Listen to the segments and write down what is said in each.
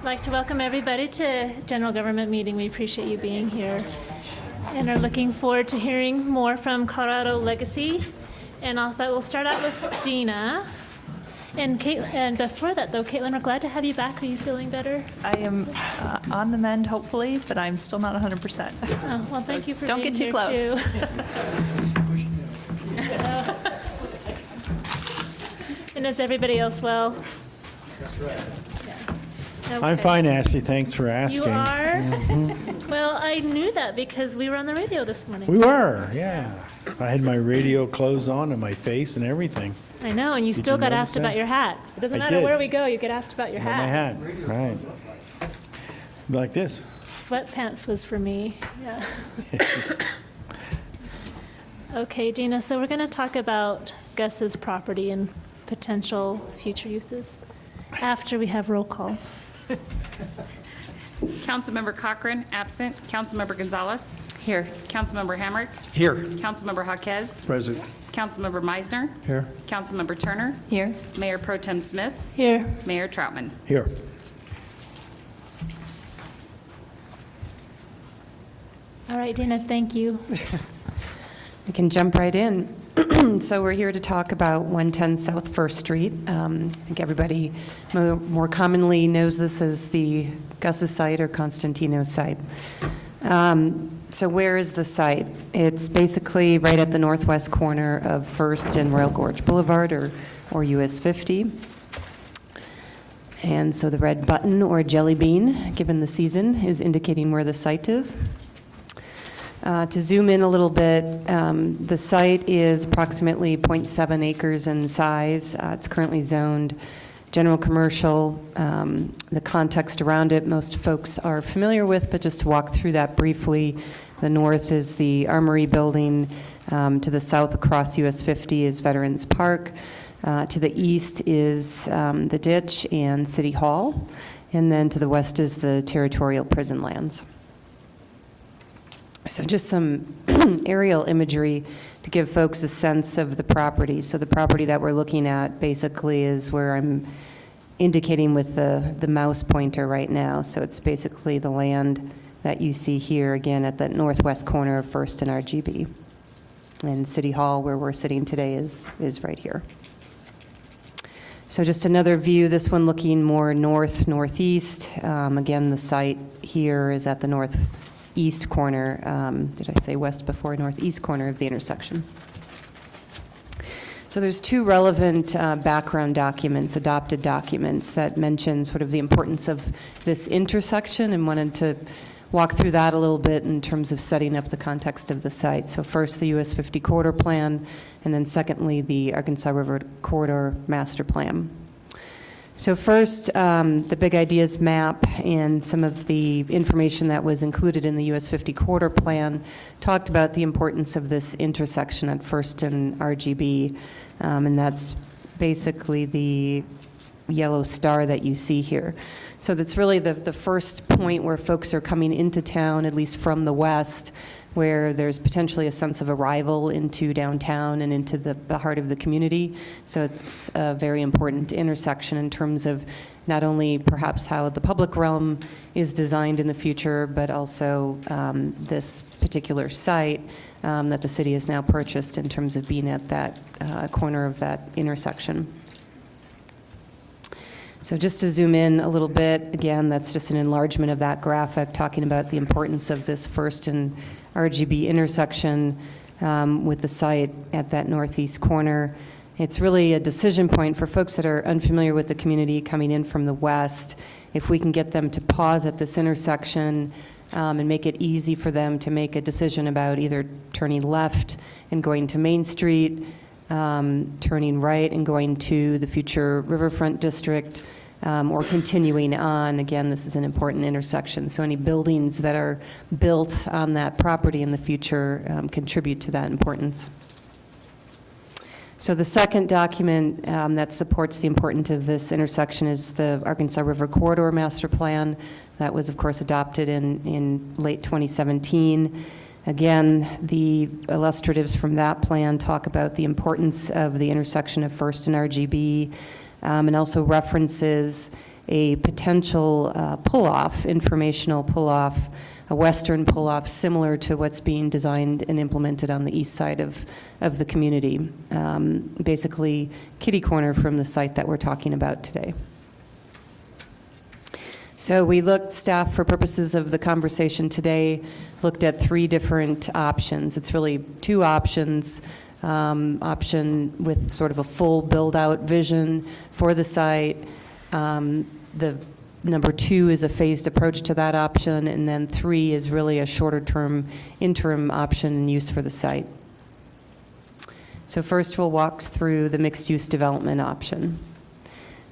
I'd like to welcome everybody to General Government Meeting. We appreciate you being here and are looking forward to hearing more from Colorado Legacy. But we'll start out with Dina. And before that, though, Caitlin, we're glad to have you back. Are you feeling better? I am on the mend, hopefully, but I'm still not 100%. Oh, well, thank you for Don't being get too here, close. Too. And is everybody else well? That's right. Okay. I'm fine, Ashley. Thanks for asking. You are? Well, I knew that because we were on the radio this morning. We were, yeah. I had my radio clothes on and my face and everything. I know, and you still got notice asked that? about your hat. It doesn't I matter did. where we go, you get asked about your My hat. hat, right. Like this. Sweatpants was for me, yeah. Okay, Dina, so we're going to talk about Gus's property and potential future uses after we have roll call. Councilmember Cochran, absent. Councilmember Gonzalez. Here. Councilmember Hamrick. Here. Councilmember Jaquez. Present. Councilmember Meisner. Here. Councilmember Turner. Here. Mayor Pro Tem Smith. Here. Mayor Troutman. Here. All right, Dina, thank you. I can jump right in. So we're here to talk about 110 South First Street. I think everybody more commonly knows this as the Gus's site or Constantino's site. So where is the site? It's basically right at the northwest corner of First and Royal Gorge Boulevard, or US 50. And so the red button or jelly bean, given the season, is indicating where the site is. To zoom in a little bit, the site is approximately 0.7 acres in size. It's currently zoned general commercial. The context around it, most folks are familiar with, but just to walk through that briefly, the north is the Armory building. To the south across US 50 is Veterans Park. To the east is the ditch and City Hall. And then to the west is the territorial prison lands. So just some aerial imagery to give folks a sense of the property. So the property that we're looking at basically is where I'm indicating with the mouse pointer right now. So it's basically the land that you see here, again, at the northwest corner of First and RGB. And City Hall, where we're sitting today, is right here. So just another view, this one looking more northeast. Again, the site here is at the northeast corner. Did I say west before? Northeast corner of the intersection. So there's two relevant background documents, adopted documents, that mention sort of the importance of this intersection, and wanted to walk through that a little bit in terms of setting up the context of the site. So first, the US 50 Corridor Plan, and then secondly, the Arkansas River Corridor Master Plan. So first, the Big Ideas map and some of the information that was included in the US 50 Corridor Plan talked about the importance of this intersection at First and RGB, and that's basically the yellow star that you see here. So that's really the first point where folks are coming into town, at least from the west, where there's potentially a sense of arrival into downtown and into the heart of the community. So it's a very important intersection in terms of not only perhaps how the public realm is designed in the future, but also this particular site that the city has now purchased in terms of being at that corner of that intersection. So just to zoom in a little bit, again, that's just an enlargement of that graphic talking about the importance of this First and RGB intersection with the site at that northeast corner. It's really a decision point for folks that are unfamiliar with the community coming in from the west. If we can get them to pause at this intersection and make it easy for them to make a decision about either turning left and going to Main Street, turning right and going to the future Riverfront District, or continuing on. Again, this is an important intersection, so any buildings that are built on that property in the future contribute to that importance. So the second document that supports the importance of this intersection is the Arkansas River Corridor Master Plan. That was, of course, adopted in late 2017. Again, the illustratives from that plan talk about the importance of the intersection of First and RGB, and also references a potential pull-off, informational pull-off, a western pull-off similar to what's being designed and implemented on the east side of the community. Basically, kitty corner from the site that we're talking about today. So we looked, staff, for purposes of the conversation today, looked at 3 different options. It's really 2 options. Option with sort of a full build-out vision for the site. The number 2 is a phased approach to that option, and then 3 is really a shorter-term interim option and use for the site. So first we'll walk through the mixed-use development option.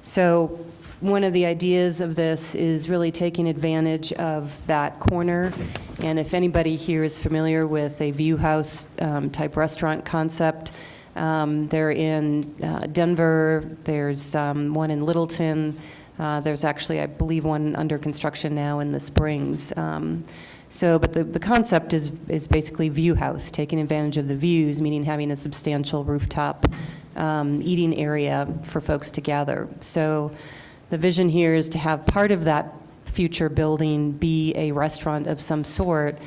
So one of the ideas of this is really taking advantage of that corner. And if anybody here is familiar with a view house type restaurant concept, they're in Denver, there's one in Littleton, there's actually, I believe, one under construction now in the Springs. But the concept is basically view house, taking advantage of the views, meaning having a substantial rooftop eating area for folks to gather. So the vision here is to have part of that future building be a restaurant of some sort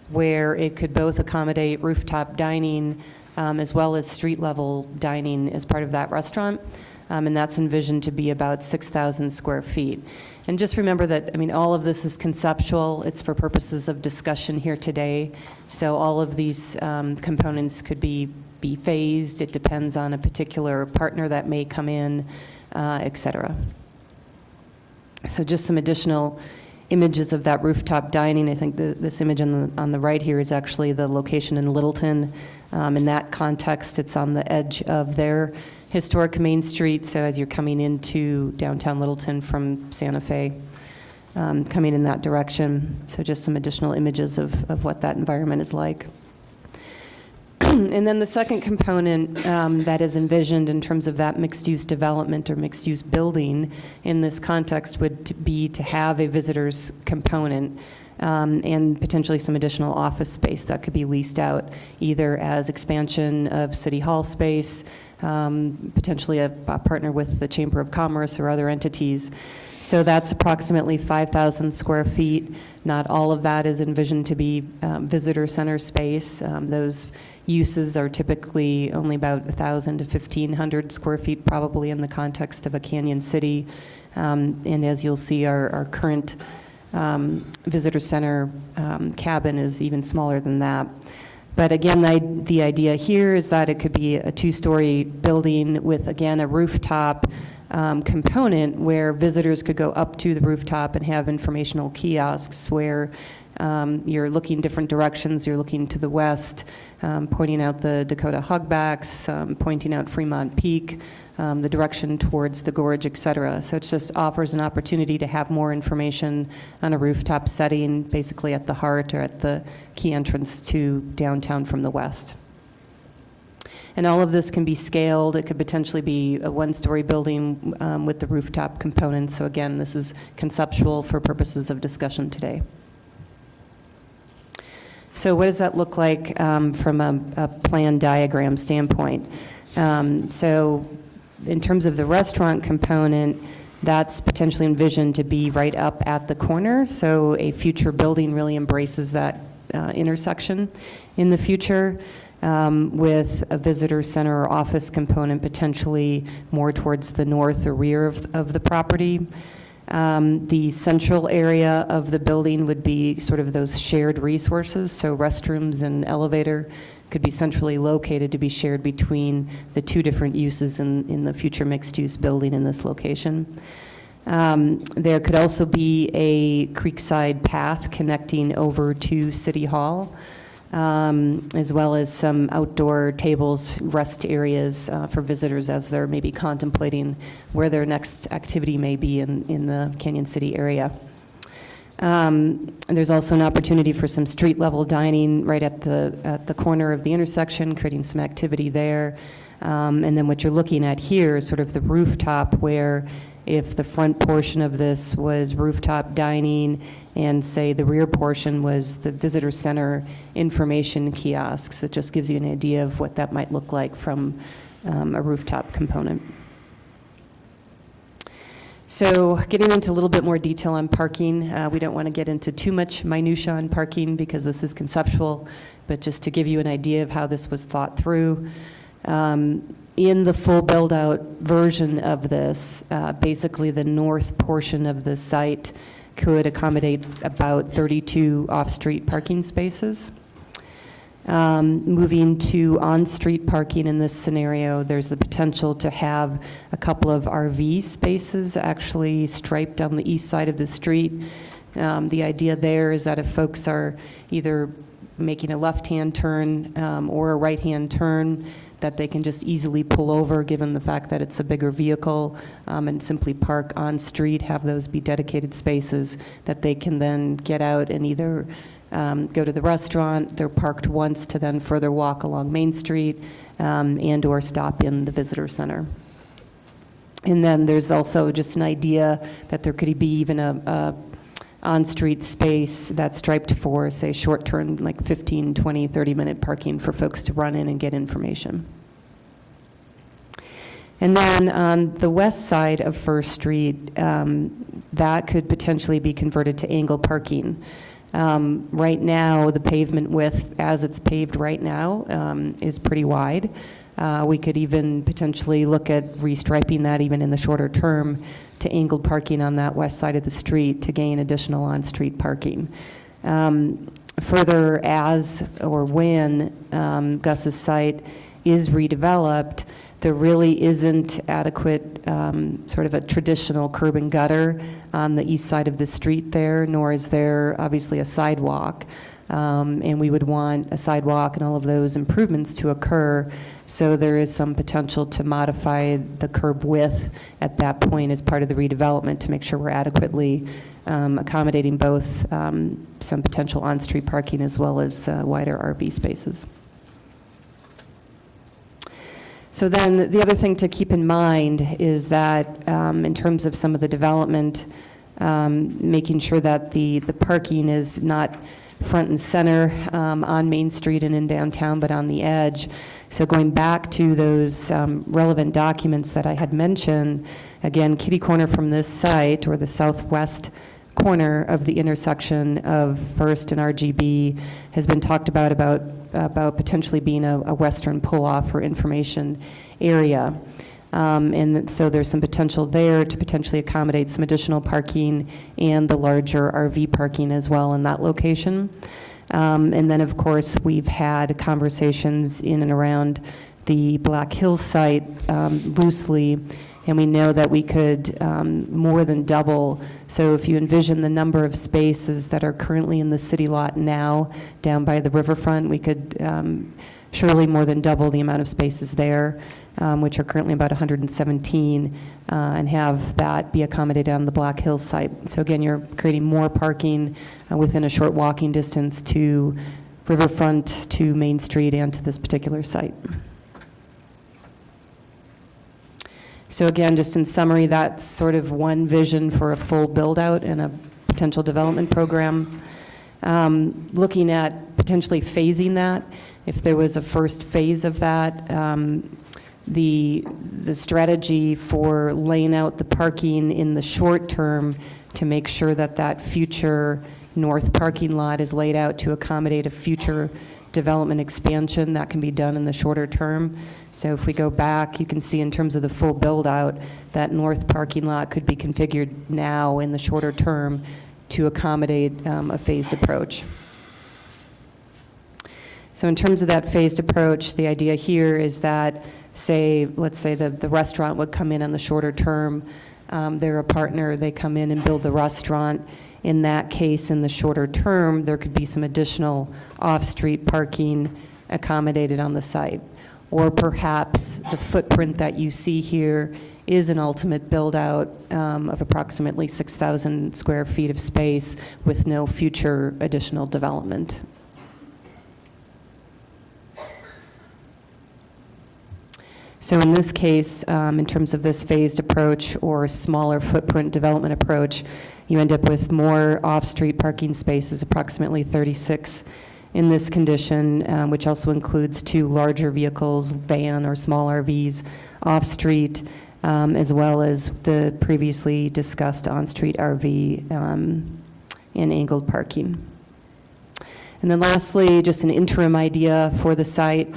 where it could both accommodate rooftop dining as well as street-level dining as part of that restaurant. And that's envisioned to be about 6,000 square feet. And just remember that, I mean, all of this is conceptual. It's for purposes of discussion here today. So all of these components could be phased. It depends on a particular partner that may come in, et cetera. So just some additional images of that rooftop dining. I think this image on the right here is actually the location in Littleton. In that context, it's on the edge of their historic Main Street, so as you're coming into downtown Littleton from Santa Fe, coming in that direction. So just some additional images of what that environment is like. And then the second component that is envisioned in terms of that mixed-use development or mixed-use building in this context would be to have a visitor's component and potentially some additional office space that could be leased out either as expansion of City Hall space, potentially a partner with the Chamber of Commerce or other entities. So that's approximately 5,000 square feet. Not all of that is envisioned to be visitor center space. Those uses are typically only about 1,000 to 1,500 square feet, probably in the context of a Canyon City. And as you'll see, our current visitor center cabin is even smaller than that. But again, the idea here is that it could be a 2-story building with, again, a rooftop component where visitors could go up to the rooftop and have informational kiosks where you're looking different directions. You're looking to the west, pointing out the Dakota Hugbacks, pointing out Fremont Peak, the direction towards the gorge, et cetera. So it just offers an opportunity to have more information on a rooftop setting, basically at the heart or at the key entrance to downtown from the west. And all of this can be scaled. It could potentially be a 1-story building with the rooftop components. So again, this is conceptual for purposes of discussion today. So what does that look like from a plan diagram standpoint? So in terms of the restaurant component, that's potentially envisioned to be right up at the corner. So a future building really embraces that intersection in the future. With a visitor center or office component potentially more towards the north or rear of the property. The central area of the building would be sort of those shared resources, so restrooms and elevator could be centrally located to be shared between the 2 different uses in the future mixed-use building in this location. There could also be a creekside path connecting over to City Hall. As well as some outdoor tables, rest areas for visitors as they're maybe contemplating where their next activity may be in the Canyon City area. And there's also an opportunity for some street-level dining right at the corner of the intersection, creating some activity there. And then what you're looking at here is sort of the rooftop where if the front portion of this was rooftop dining and say the rear portion was the visitor center information kiosks, that just gives you an idea of what that might look like from a rooftop component. So getting into a little bit more detail on parking, we don't want to get into too much minutia on parking because this is conceptual, but just to give you an idea of how this was thought through. In the full build-out version of this, basically the north portion of the site could accommodate about 32 off-street parking spaces. Moving to on-street parking in this scenario, there's the potential to have a couple of RV spaces actually striped down the east side of the street. The idea there is that if folks are either making a left-hand turn or a right-hand turn, that they can just easily pull over given the fact that it's a bigger vehicle and simply park on street, have those be dedicated spaces that they can then get out and either go to the restaurant, they're parked once to then further walk along Main Street and or stop in the visitor center. And then there's also just an idea that there could be even a on-street space that's striped for, say, short-term, like 15, 20, 30-minute parking for folks to run in and get information. And then on the west side of First Street, that could potentially be converted to angle parking. Right now, the pavement width, as it's paved right now, is pretty wide. We could even potentially look at restriping that even in the shorter term to angled parking on that west side of the street to gain additional on-street parking. Further, as or when Gus's site is redeveloped, there really isn't adequate sort of a traditional curb and gutter on the east side of the street there, nor is there obviously a sidewalk. And we would want a sidewalk and all of those improvements to occur. So there is some potential to modify the curb width at that point as part of the redevelopment to make sure we're adequately accommodating both some potential on-street parking as well as wider RV spaces. So then the other thing to keep in mind is that in terms of some of the development, making sure that the parking is not front and center on Main Street and in downtown, but on the edge. So going back to those relevant documents that I had mentioned, again, kitty corner from this site, or the southwest corner of the intersection of First and RGB, has been talked about potentially being a western pull-off or information area. And so there's some potential there to potentially accommodate some additional parking and the larger RV parking as well in that location. And then, of course, we've had conversations in and around the Black Hills site loosely, and we know that we could more than double. So if you envision the number of spaces that are currently in the city lot now down by the riverfront, we could surely more than double the amount of spaces there, which are currently about 117, and have that be accommodated on the Black Hills site. So again, you're creating more parking within a short walking distance to riverfront, to Main Street, and to this particular site. So again, just in summary, that's sort of one vision for a full build-out and a potential development program. Looking at potentially phasing that, if there was a first phase of that, the strategy for laying out the parking in the short term to make sure that that future north parking lot is laid out to accommodate a future development expansion that can be done in the shorter term. So if we go back, you can see in terms of the full build out, that north parking lot could be configured now in the shorter term to accommodate a phased approach. So in terms of that phased approach, the idea here is that, let's say the restaurant would come in on the shorter term. They're a partner, they come in and build the restaurant. In that case, in the shorter term, there could be some additional off-street parking accommodated on the site. Or perhaps the footprint that you see here is an ultimate build-out of approximately 6,000 square feet of space with no future additional development. So in this case, in terms of this phased approach or smaller footprint development approach, you end up with more off-street parking spaces, approximately 36 in this condition, which also includes 2 larger vehicles, van or small RVs, off-street, as well as the previously discussed on-street RV and angled parking. And then lastly, just an interim idea for the site,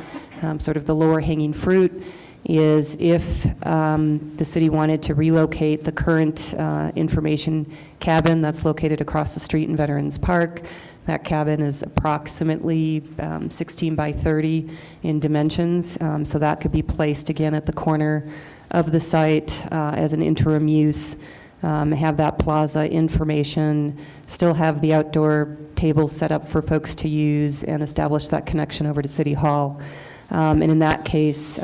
sort of the lower hanging fruit, is if the city wanted to relocate the current information cabin that's located across the street in Veterans Park. That cabin is approximately 16 by 30 in dimensions, so that could be placed again at the corner of the site as an interim use, have that plaza information, still have the outdoor tables set up for folks to use, and establish that connection over to City Hall. And in that case,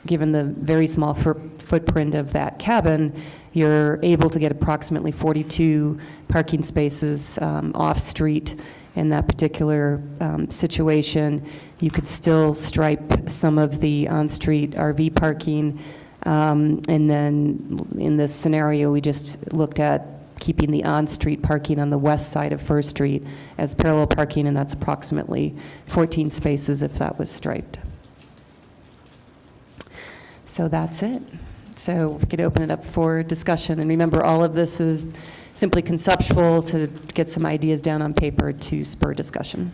given the very small footprint of that cabin, you're able to get approximately 42 parking spaces off-street in that particular situation. You could still stripe some of the on-street RV parking, and then in this scenario, we just looked at keeping the on-street parking on the west side of First Street as parallel parking, and that's approximately 14 spaces if that was striped. So that's it. So we could open it up for discussion. And remember, all of this is simply conceptual to get some ideas down on paper to spur discussion.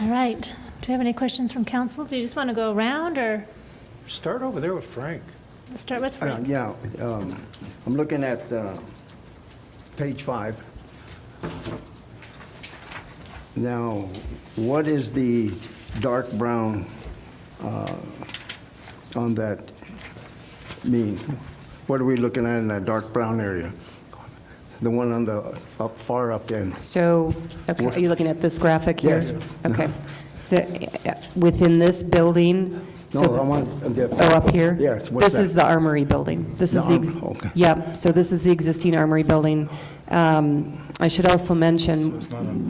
All right. Do we have any questions from council? Do you just want to go around, or Start over there with Frank. let's start with Frank? Yeah, I'm looking at page 5. Now, what is the dark brown on that mean? What are we looking at in that dark brown area? The one on the far up end. So, okay, are you looking at this graphic here? Yes. Okay. So within this building, No, so I want the... oh, up here? Yes, what's This that? is the Armory building. This is The the, Armory, okay. Yep, so this is the existing Armory building. I should also mention,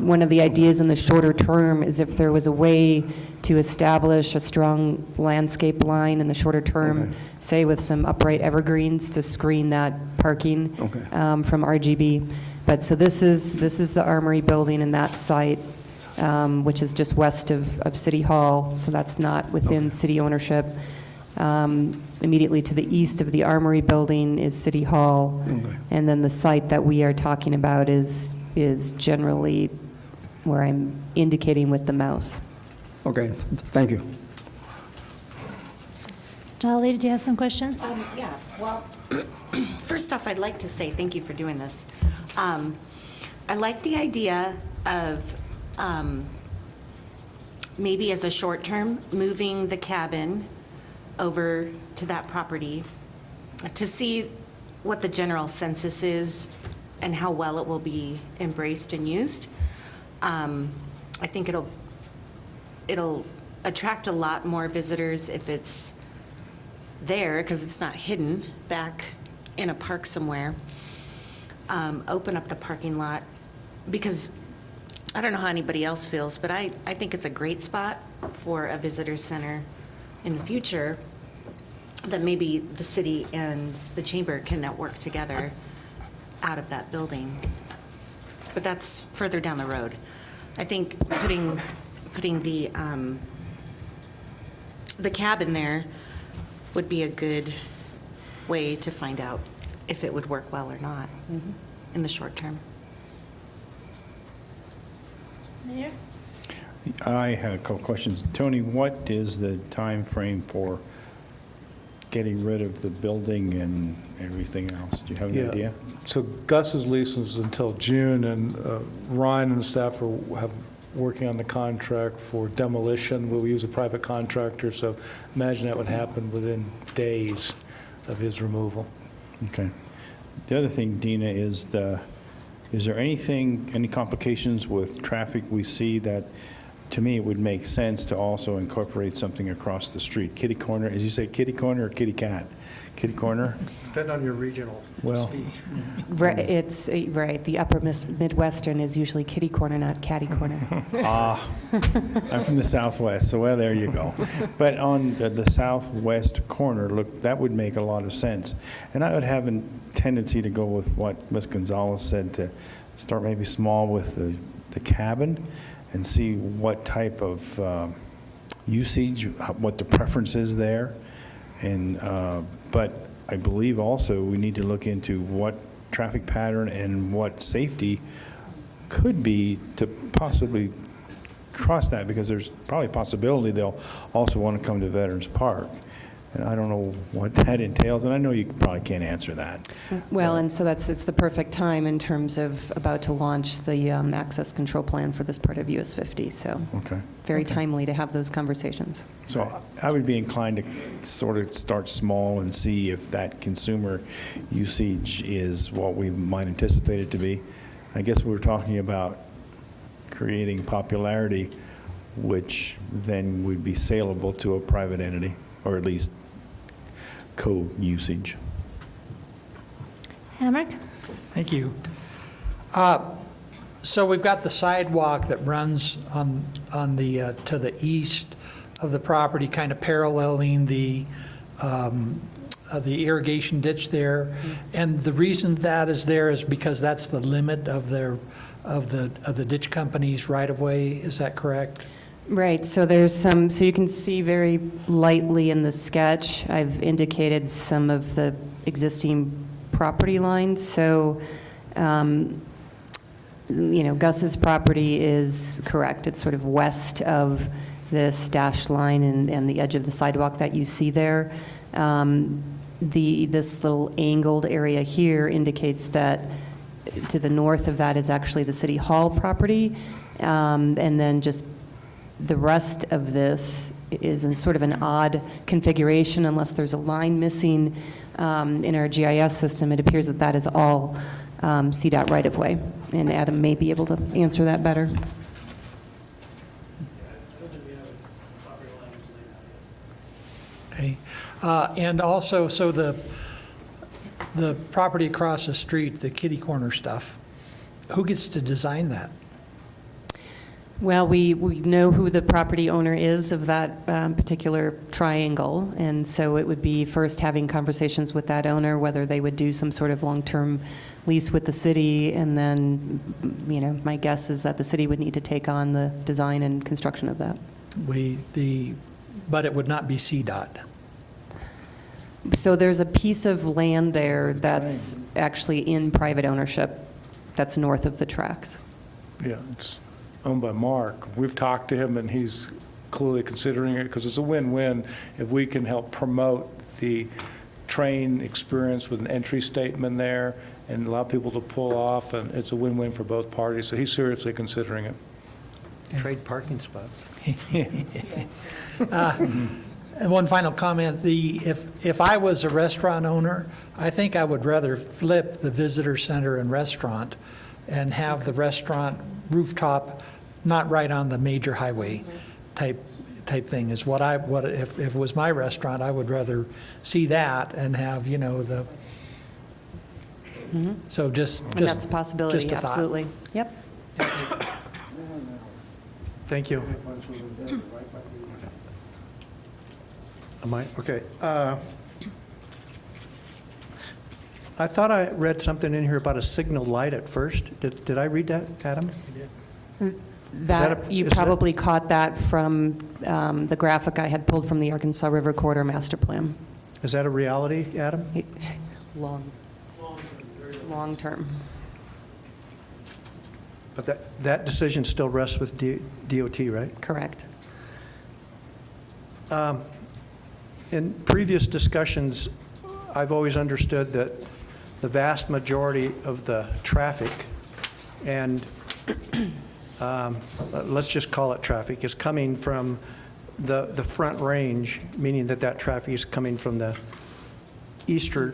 one of the ideas in the shorter term is if there was a way to establish a strong landscape line in the shorter term, Okay. say with some upright evergreens to screen that parking Okay. from RGB. But so this is the Armory building in that site, which is just west of City Hall, so that's not within city ownership. Immediately to the east of the Armory building is City Hall, Okay. and then the site that we are talking about is generally where I'm indicating with the mouse. Okay, thank you. Dolly, did you have some questions? Yeah, well, first off, I'd like to say thank you for doing this. I like the idea of maybe as a short term, moving the cabin over to that property to see what the general census is and how well it will be embraced and used. I think it'll attract a lot more visitors if it's there, because it's not hidden back in a park somewhere. Open up the parking lot, because I don't know how anybody else feels, but I think it's a great spot for a visitor center in the future, that maybe the city and the chamber can network together out of that building. But that's further down the road. I think putting the cabin there would be a good way to find out if it would work well or not in the short term. Mayor? I have a couple questions. Tony, what is the time frame for getting rid of the building and everything else? Do you have any idea? So Gus's lease is until June, and Ryan and the staff are working on the contract for demolition. We'll use a private contractor, so imagine that would happen within days of his removal. Okay. The other thing, Dina, is is there any complications with traffic we see that, to me, it would make sense to also incorporate something across the street? Kitty corner, as you say, kitty corner or kitty cat? Kitty corner? Depend on your regional Well- speech. Right, it's, right, the upper Midwestern is usually kitty corner, not catty corner. I'm from the southwest, so well, there you go. But on the southwest corner, look, that would make a lot of sense. And I would have a tendency to go with what Ms. Gonzalez said, to start maybe small with the cabin and see what type of usage, what the preference is there. And, but I believe also we need to look into what traffic pattern and what safety could be to possibly cross that, because there's probably a possibility they'll also want to come to Veterans Park. And I don't know what that entails, and I know you probably can't answer that. Well, and so it's the perfect time in terms of about to launch the access control plan for this part of US 50, so Okay. very timely to have those conversations. So I would be inclined to sort of start small and see if that consumer usage is what we might anticipate it to be. I guess we're talking about creating popularity, which then would be saleable to a private entity, or at least co-usage. Hamrick? Thank you. So we've got the sidewalk that runs on the, to the east of the property, kind of paralleling the irrigation ditch there. And the reason that is there is because that's the limit of the ditch company's right-of-way, is that correct? Right, so there's some, so you can see very lightly in the sketch, I've indicated some of the existing property lines. So, Gus's property is correct. It's sort of west of this dashed line and the edge of the sidewalk that you see there. This little angled area here indicates that to the north of that is actually the City Hall property. And then just the rest of this is in sort of an odd configuration unless there's a line missing in our GIS system. It appears that that is all CDOT right-of-way. And Adam may be able to answer that better. Okay. And also, so the property across the street, the kitty corner stuff, who gets to design that? Well, we know who the property owner is of that particular triangle, and so it would be first having conversations with that owner, whether they would do some sort of long-term lease with the city, and then, my guess is that the city would need to take on the design and construction of that. But it would not be CDOT. So there's a piece of land there that's actually in private ownership that's north of the tracks. Yeah, it's owned by Mark. We've talked to him, and he's clearly considering it, because it's a win-win if we can help promote the train experience with an entry statement there and allow people to pull off, and it's a win-win for both parties. So he's seriously considering it. Trade parking spots. And one final comment, if I was a restaurant owner, I think I would rather flip the visitor center and restaurant and have the restaurant rooftop not right on the major highway type thing is if it was my restaurant, I would rather see that and have, the, so just. And that's a possibility, just a thought. absolutely. Yep. Thank you. Am I, okay. I thought I read something in here about a signal light at first. Did I read that, Adam? You probably caught that from the graphic I had pulled from the Arkansas River Corridor Master Plan. Is that a reality, Adam? Long term. But that decision still rests with DOT, right? Correct. In previous discussions, I've always understood that the vast majority of the traffic, and let's just call it traffic, is coming from the Front Range, meaning that traffic is coming from the eastern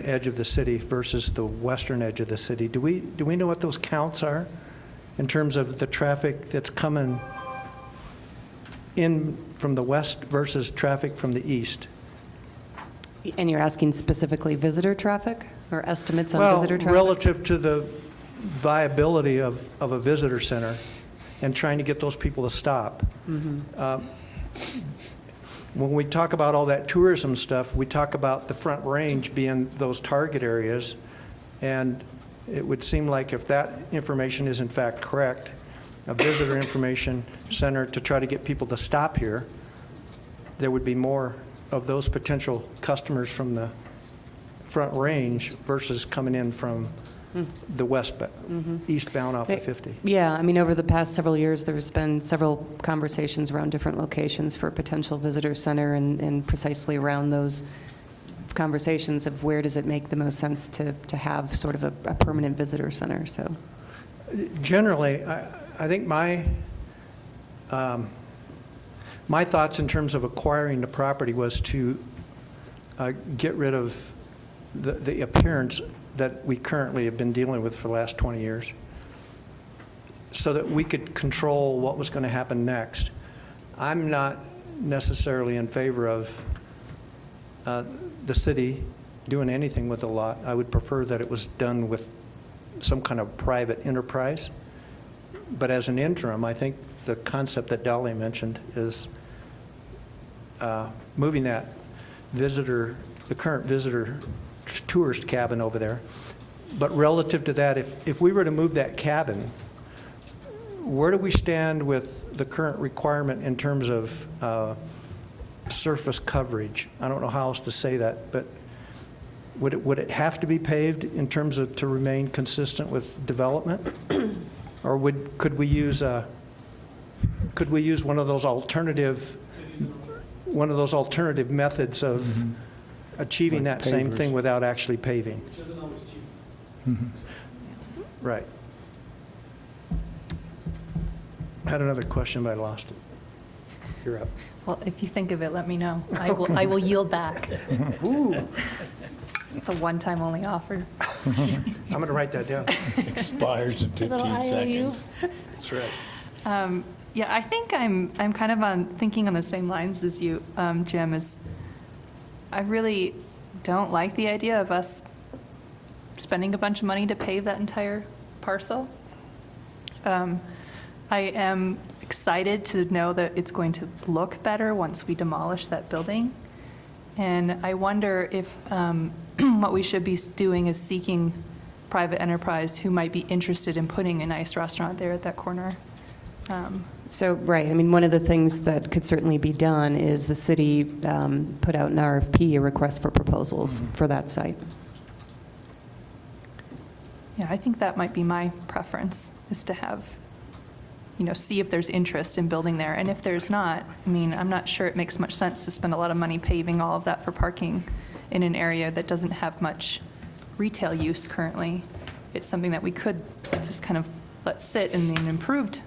edge of the city versus the western edge of the city. Do we know what those counts are in terms of the traffic that's coming in from the west versus traffic from the east? And you're asking specifically visitor traffic or estimates on visitor traffic? Well, relative to the viability of a visitor center and trying to get those people to stop. When we talk about all that tourism stuff, we talk about the Front Range being those target areas, and it would seem like if that information is in fact correct, a visitor information center to try to get people to stop here, there would be more of those potential customers from the Front Range versus coming in from the eastbound off of 50. Yeah, I mean, over the past several years, there's been several conversations around different locations for a potential visitor center, and precisely around those conversations of where does it make the most sense to have sort of a permanent visitor center, so. Generally, I think my thoughts in terms of acquiring the property was to get rid of the appearance that we currently have been dealing with for the last 20 years, so that we could control what was going to happen next. I'm not necessarily in favor of the city doing anything with the lot. I would prefer that it was done with some kind of private enterprise. But as an interim, I think the concept that Dolly mentioned is moving that the current visitor tourist cabin over there. But relative to that, if we were to move that cabin, where do we stand with the current requirement in terms of surface coverage? I don't know how else to say that, but would it have to be paved in terms of to remain consistent with development? Or could we use one of those alternative methods of achieving Like that same pavers. thing without actually paving? Right. I had another question, but I lost it. You're up. Well, if you think of it, let me know. I will yield back. It's a one-time only offer. I'm going to write that down. Expires in Little 15 IOU. seconds. That's right. Yeah, I think I'm kind of thinking on the same lines as you, Jim, is I really don't like the idea of us spending a bunch of money to pave that entire parcel. I am excited to know that it's going to look better once we demolish that building. And I wonder if what we should be doing is seeking private enterprise who might be interested in putting a nice restaurant there at that corner. So, right, I mean, one of the things that could certainly be done is the city put out an RFP, a request for proposals for that site. Yeah, I think that might be my preference, is to have, see if there's interest in building there. And if there's not, I mean, I'm not sure it makes much sense to spend a lot of money paving all of that for parking in an area that doesn't have much retail use currently. It's something that we could just kind of let sit in an improved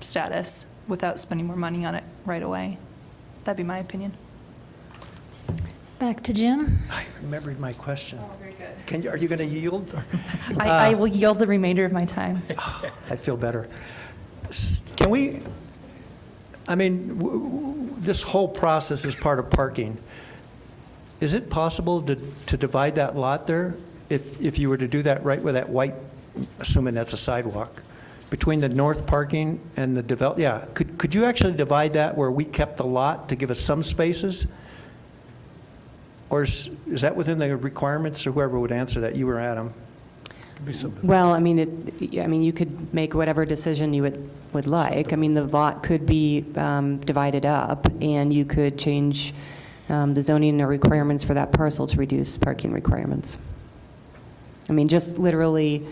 status without spending more money on it right away. That'd be my opinion. Back to Jim. I remembered my question. Oh, very good. Are you going to yield? I will yield the remainder of my time. I feel better. Can we, I mean, this whole process is part of parking. Is it possible to divide that lot there, if you were to do that right with that white, assuming that's a sidewalk, between the north parking and the yeah, could you actually divide that where we kept the lot to give us some spaces? Or is that within the requirements, or whoever would answer that, you or Adam? Well, I mean, you could make whatever decision you would like. I mean, the lot could be divided up, and you could change the zoning or requirements for that parcel to reduce parking requirements. I mean, just literally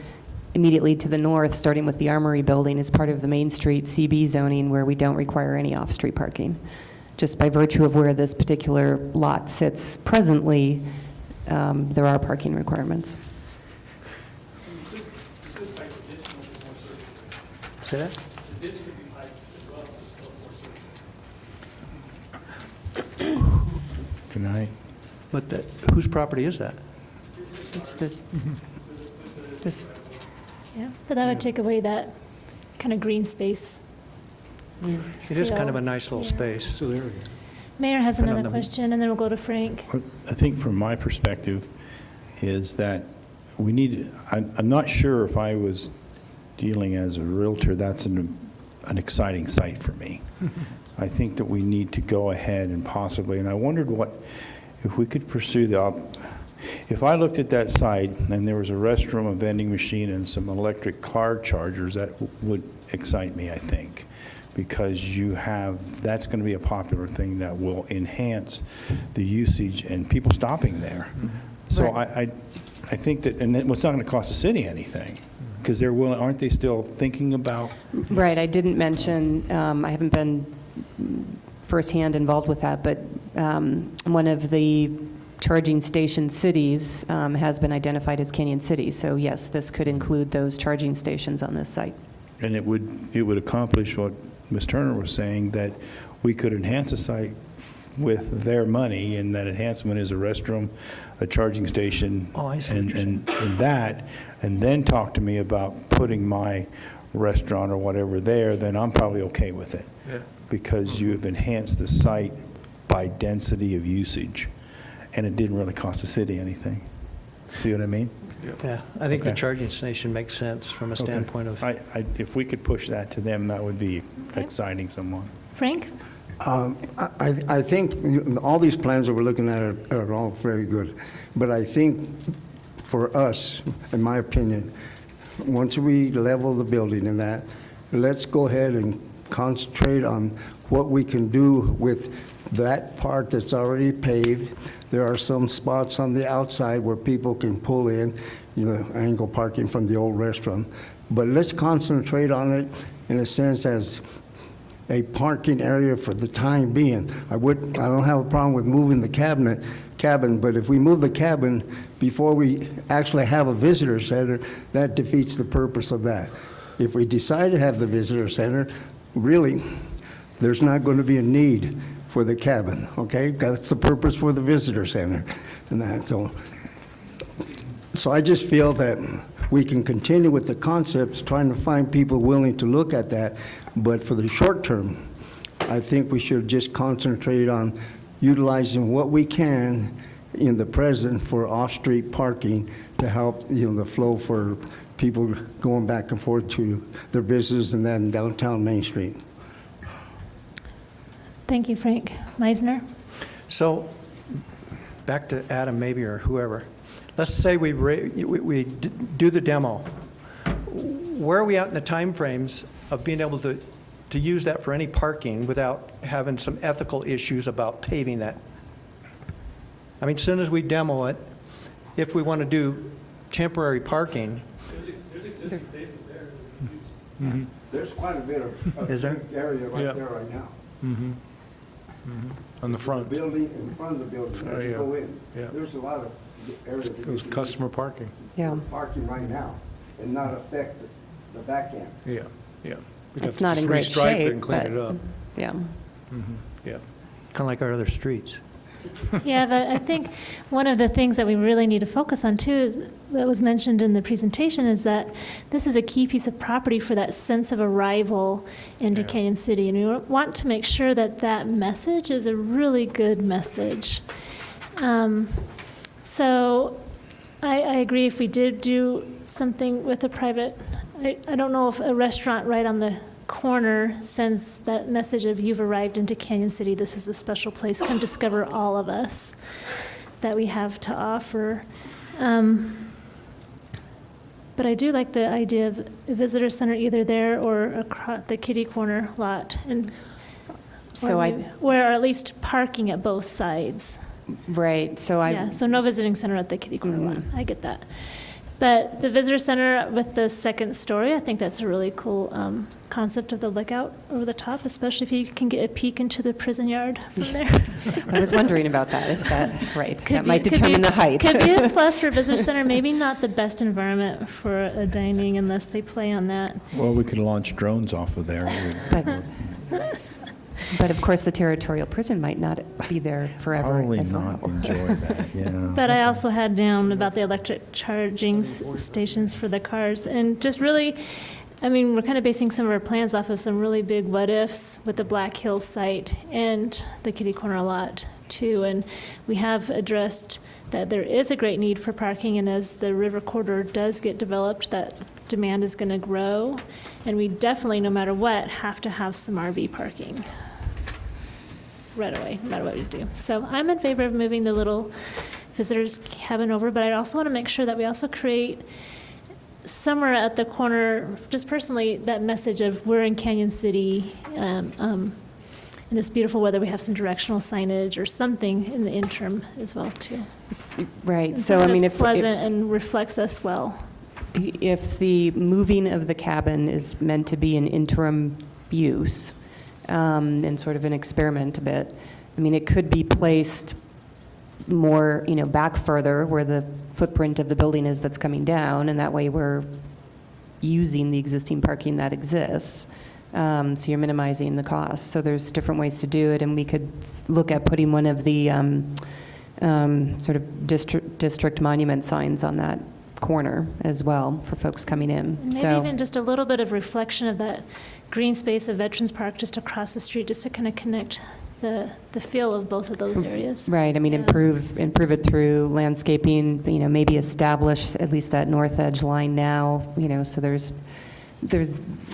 immediately to the north, starting with the Armory building, is part of the Main Street CB zoning, where we don't require any off-street parking. Just by virtue of where this particular lot sits presently, there are parking requirements. Say that? Good night. But whose property is that? It's this. Yeah, but that would take away that kind of green space. It is kind of a nice little space. Mayor has But on another the- question, and then we'll go to Frank. I think from my perspective is that we need, I'm not sure if I was dealing as a realtor, that's an exciting site for me. I think that we need to go ahead and possibly, and I wondered if we could pursue if I looked at that site and there was a restroom, a vending machine, and some electric car chargers, that would excite me, I think. because that's going to be a popular thing that will enhance the usage and people stopping there. So I think that, and it's not going to cost the city anything, because they're willing, aren't they still thinking about? Right, I didn't mention, I haven't been firsthand involved with that, but one of the charging station cities has been identified as Canyon City. So yes, this could include those charging stations on this site. And it would accomplish what Ms. Turner was saying, that we could enhance the site with their money, and that enhancement is a restroom, a charging station, Oh, I see what you're and that, and then talk to me about putting my restaurant or whatever there, then I'm probably okay with it. Yeah. Because you have enhanced the site by density of usage, and it didn't really cost the city anything. See what I mean? Yeah, I think the Okay. charging station makes sense from a standpoint of, If we could push that to them, that would be exciting someone. Frank? I think all these plans that we're looking at are all very good, but I think for us, in my opinion, once we level the building and that, let's go ahead and concentrate on what we can do with that part that's already paved. There are some spots on the outside where people can pull in, angle parking from the old restaurant. But let's concentrate on it in a sense as a parking area for the time being. I don't have a problem with moving the cabin, but if we move the cabin before we actually have a visitor center, that defeats the purpose of that. If we decide to have the visitor center, really, there's not going to be a need for the cabin, okay? That's the purpose for the visitor center and that. So I just feel that we can continue with the concepts, trying to find people willing to look at that, but for the short term, I think we should just concentrate on utilizing what we can in the present for off-street parking to help, the flow for people going back and forth to their business and then downtown Main Street. Thank you, Frank. Meisner? so, back to Adam maybe or whoever. Let's say we do the demo. Where are we at in the timeframes of being able to use that for any parking without having some ethical issues about paving that? I mean, as soon as we demo it, if we want to do temporary parking. There's existing pavement there. There's quite a bit of Is there? area Yeah. there right now. On the front. Building, in front of the building, Oh, as you yeah. go in. Yeah. There's a lot of areas that It was you can customer parking. Yeah. parking right now and not affect the back end. Yeah, yeah. We'd have It's to not in just great restripe it shape, and clean it but, up. yeah. Yeah. Kind of like our other streets. Yeah, but I think one of the things that we really need to focus on too is that was mentioned in the presentation is that this is a key piece of property for that sense of arrival into Canyon City, and we want to make sure that that message is a really good message. So I agree. If we did do something with a private, I don't know if a restaurant right on the corner sends that message of you've arrived into Canyon City, this is a special place, come discover all of us that we have to offer. But I do like the idea of a visitor center either there or across the kitty corner lot, and So or at least parking at both sides. Right, so Yeah, so no visiting center at the kitty corner lot. I get that. But the visitor center with the second story, I think that's a really cool concept of the lookout over the top, especially if you can get a peek into the prison yard from there. I was wondering about that, if that, right, Could that be- might could determine be- the height. Could be a plus for visitor center, maybe not the best environment for a dining unless they play on that. Well, we could launch drones off of there. But of course, the territorial prison might not be there forever Probably as not well. enjoy that, yeah. But I also had down about the electric charging stations for the cars. And just really, I mean, we're kind of basing some of our plans off of some really big what-ifs with the Black Hills site and the kitty corner lot, too. And we have addressed that there is a great need for parking, and as the river corridor does get developed, that demand is going to grow. And we definitely, no matter what, have to have some RV parking right away, no matter what we do. So I'm in favor of moving the little visitors cabin over, but I also want to make sure that we also create somewhere at the corner, just personally, that message of we're in Canyon City, and it's beautiful weather, we have some directional signage or something in the interim as well, too. Right, And so I something mean, that's if pleasant and reflects us well. the moving of the cabin is meant to be an interim use, and sort of an experiment a bit, I mean, it could be placed more, back further where the footprint of the building is that's coming down, and that way we're using the existing parking that exists. So you're minimizing the cost. So there's different ways to do it, and we could look at putting one of the sort of district monument signs on that corner as well for folks coming in. Maybe even just a little bit of reflection of that green space of Veterans Park just across the street, just to kind of connect the feel of both of those areas. Right, I mean, Yeah. improve it through landscaping, maybe establish at least that north edge line now, so there's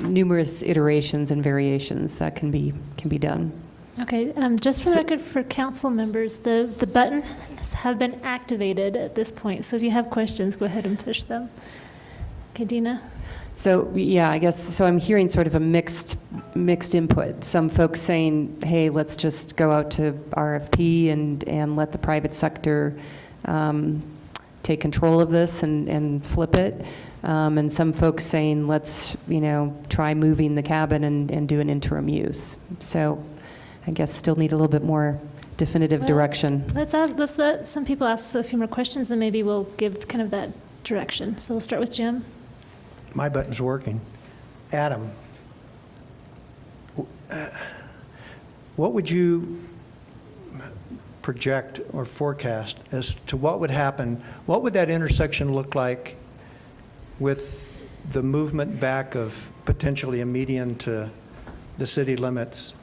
numerous iterations and variations that can be done. Okay, just for the record for council members, the buttons have been activated at this point, so if you have questions, go ahead and push them. Okay, Dina? So, yeah, I guess, so I'm hearing sort of a mixed input. Some folks saying, hey, let's just go out to RFP and let the private sector take control of this and flip it. And some folks saying, let's, try moving the cabin and do an interim use. So I guess still need a little bit more definitive Well, direction. Let's let some people ask a few more questions, then maybe we'll give kind of that direction. So we'll start with Jim. My button's working. Adam, what would you project or forecast as to what would happen? What would that intersection look like with the movement back of potentially a median to the city limits?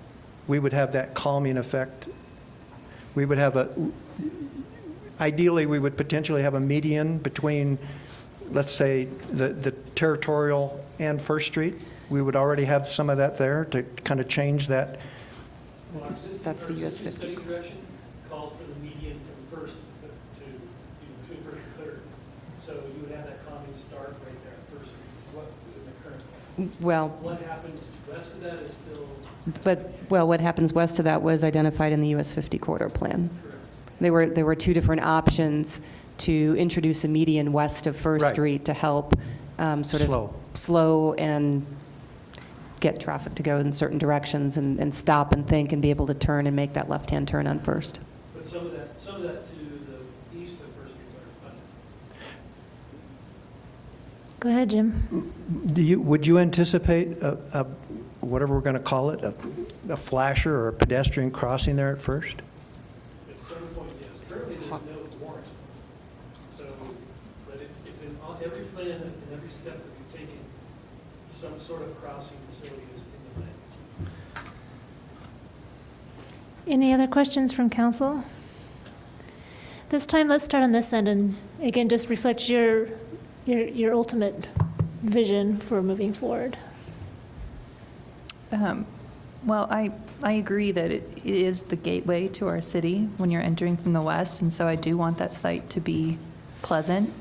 We would have that calming effect. We would have ideally, we would potentially have a median between, let's say, the Territorial and First Street. We would already have some of that there to kind of change that. That's the US 50. Study direction calls for the median from First to, between First and Third. So you would have that common start right there at First Street, is what is in the current plan. Well, What happens west of that is still. what happens west of that was identified in the US 50 corridor plan. There were two different options to introduce a median west of First Right. Street to help sort of slow and get traffic to go in certain directions and stop and think and be able to turn and make that left-hand turn on First. But some of that to the east of First Street's already funded. Go ahead, Jim. Would you anticipate a whatever we're going to call it, a flasher or a pedestrian crossing there at First? At some point, yes. Currently, there's no warrant. So, but it's in every plan and every step that we've taken, some sort of crossing facility is in the plan. Any other questions from council? This time, let's start on this end and again, just reflect your ultimate vision for moving forward. Well, I agree that it is the gateway to our city when you're entering from the west, and so I do want that site to be pleasant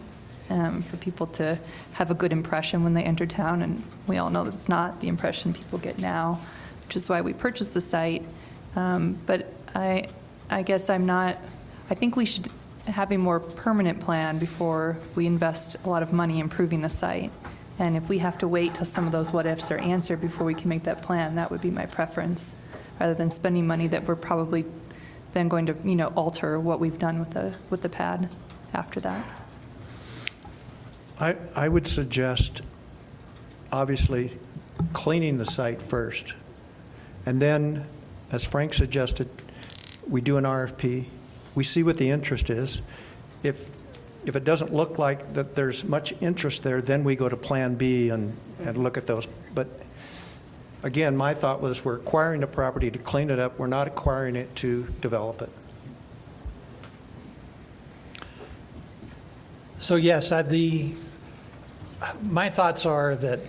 for people to have a good impression when they enter town, and we all know that it's not the impression people get now, which is why we purchased the site. But I guess I think we should have a more permanent plan before we invest a lot of money improving the site. And if we have to wait till some of those what-ifs are answered before we can make that plan, that would be my preference, rather than spending money that we're probably then going to, alter what we've done with the pad after that. I would suggest, obviously, cleaning the site first. And then, as Frank suggested, we do an RFP. We see what the interest is. If it doesn't look like that there's much interest there, then we go to Plan B and look at those. But again, my thought was we're acquiring the property to clean it up. We're not acquiring it to develop it. So yes, my thoughts are that,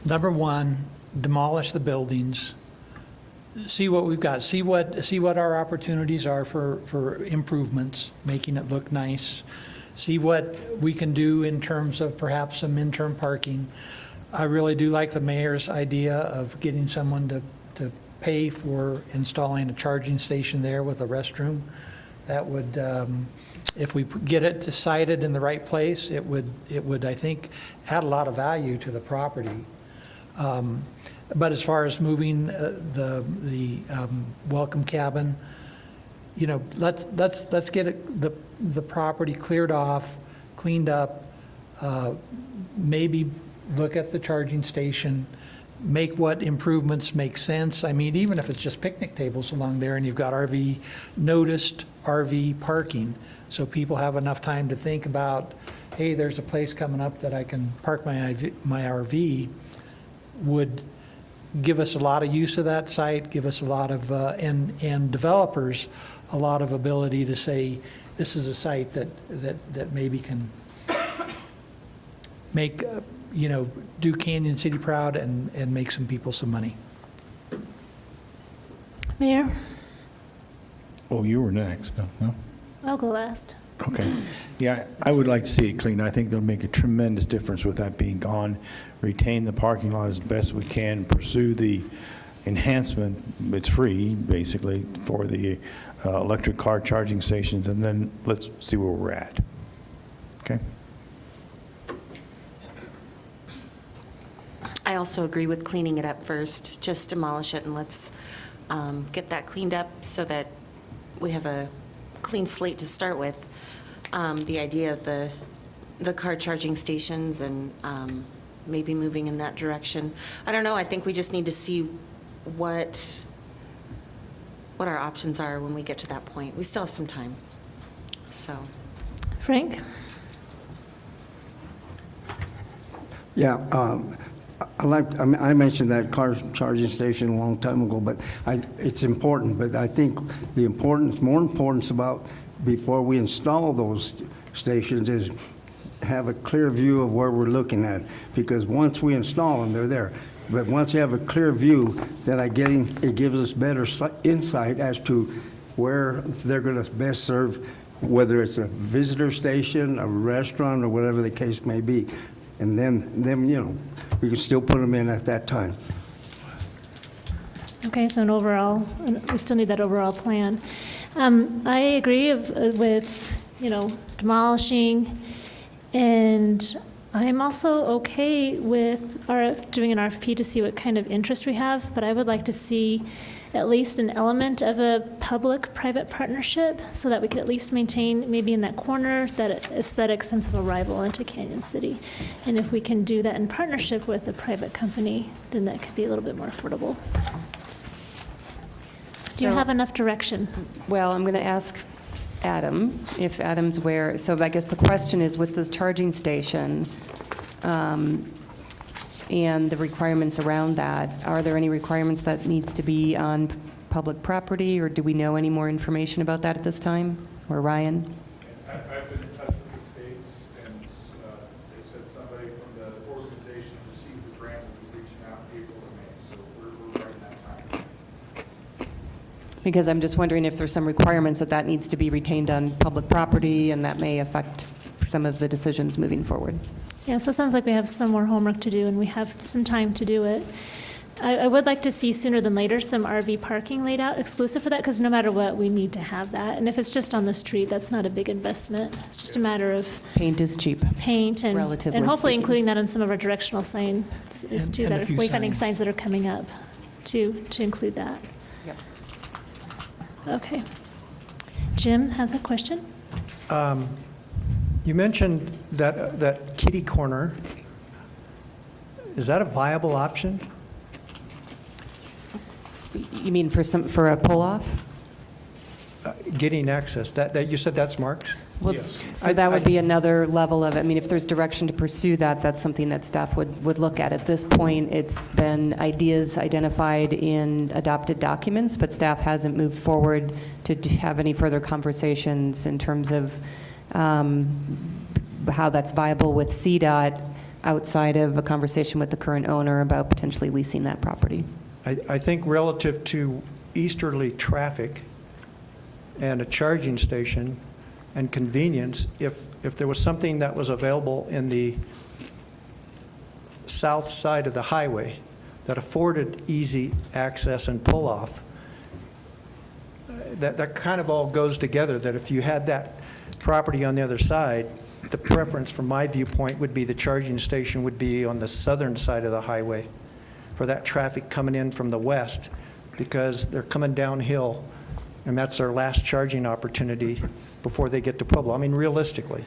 number one, demolish the buildings, see what we've got, see what our opportunities are for improvements, making it look nice, see what we can do in terms of perhaps some interim parking. I really do like the mayor's idea of getting someone to pay for installing a charging station there with a restroom. That would, if we get it decided in the right place, it would, I think, add a lot of value to the property. But as far as moving the welcome cabin, you know, let's get the property cleared off, cleaned up, maybe look at the charging station, make what improvements make sense. I mean, even if it's just picnic tables along there and you've got noticed RV parking, so people have enough time to think about, hey, there's a place coming up that I can park my RV, would give us a lot of use of that site, give us a lot of, and developers a lot of ability to say, this is a site that maybe can make, do Canyon City proud and make some people some money. Mayor, Oh, you were next, no? I'll go last. Okay. Yeah, I would like to see it clean. I think that'll make a tremendous difference with that being gone. Retain the parking lot as best we can, pursue the enhancement, it's free, basically, for the electric car charging stations, and then let's see where we're at. Okay? I also agree with cleaning it up first. Just demolish it and let's get that cleaned up so that we have a clean slate to start with. The idea of the car charging stations and maybe moving in that direction. I don't know, I think we just need to see what our options are when we get to that point. We still have some time, so. Frank? Yeah, I mentioned that car charging station a long time ago, but it's important. But I think more importance about before we install those stations is have a clear view of where we're looking at. Because once we install them, they're there. But once you have a clear view, then it gives us better insight as to where they're going to best serve, whether it's a visitor station, a restaurant, or whatever the case may be. And then we can still put them in at that time. Okay, so we still need that overall plan. I agree with, demolishing, and I'm also okay with doing an RFP to see what kind of interest we have, but I would like to see at least an element of a public-private partnership so that we could at least maintain, maybe in that corner, that aesthetic sense of arrival into Canyon City. And if we can do that in partnership with a private company, then that could be a little bit more affordable. Do you have enough direction? Well, I'm going to ask Adam, if Adam's aware. So I guess the question is, with the charging station and the requirements around that, are there any requirements that needs to be on public property, or do we know any more information about that at this time? Or Ryan? I've been in touch with the states, and they said somebody from the organization who received the grant will be reaching out in April or May, so we're right in that time. Because I'm just wondering if there's some requirements that needs to be retained on public property, and that may affect some of the decisions moving forward. Yeah, so it sounds like we have some more homework to do, and we have some time to do it. I would like to see sooner than later some RV parking laid out exclusive for that, because no matter what, we need to have that. And if it's just on the street, that's not a big investment. It's just a matter of Paint is cheap. paint and Relatively hopefully speaking. including that on some of our directional signs is too, And a that are few wayfinding signs. signs that are coming up to include that. Yep. Okay. Jim has a question? You mentioned that kitty corner. Is that a viable option? You mean for a pull-off? Getting access, that you said that's marked? Well, so that would be another level of, if there's direction to pursue that, that's something that staff would look at. At this point, it's been ideas identified in adopted documents, but staff hasn't moved forward to have any further conversations in terms of how that's viable with CDOT outside of a conversation with the current owner about potentially leasing that property. I think relative to easterly traffic and a charging station, and convenience, if there was something that was available in the south side of the highway that afforded easy access and pull-off, that kind of all goes together, that if you had that property on the other side, the preference from my viewpoint would be the charging station would be on the southern side of the highway for that traffic coming in from the west, because they're coming downhill, and that's their last charging opportunity before they get to Pueblo. I mean, realistically.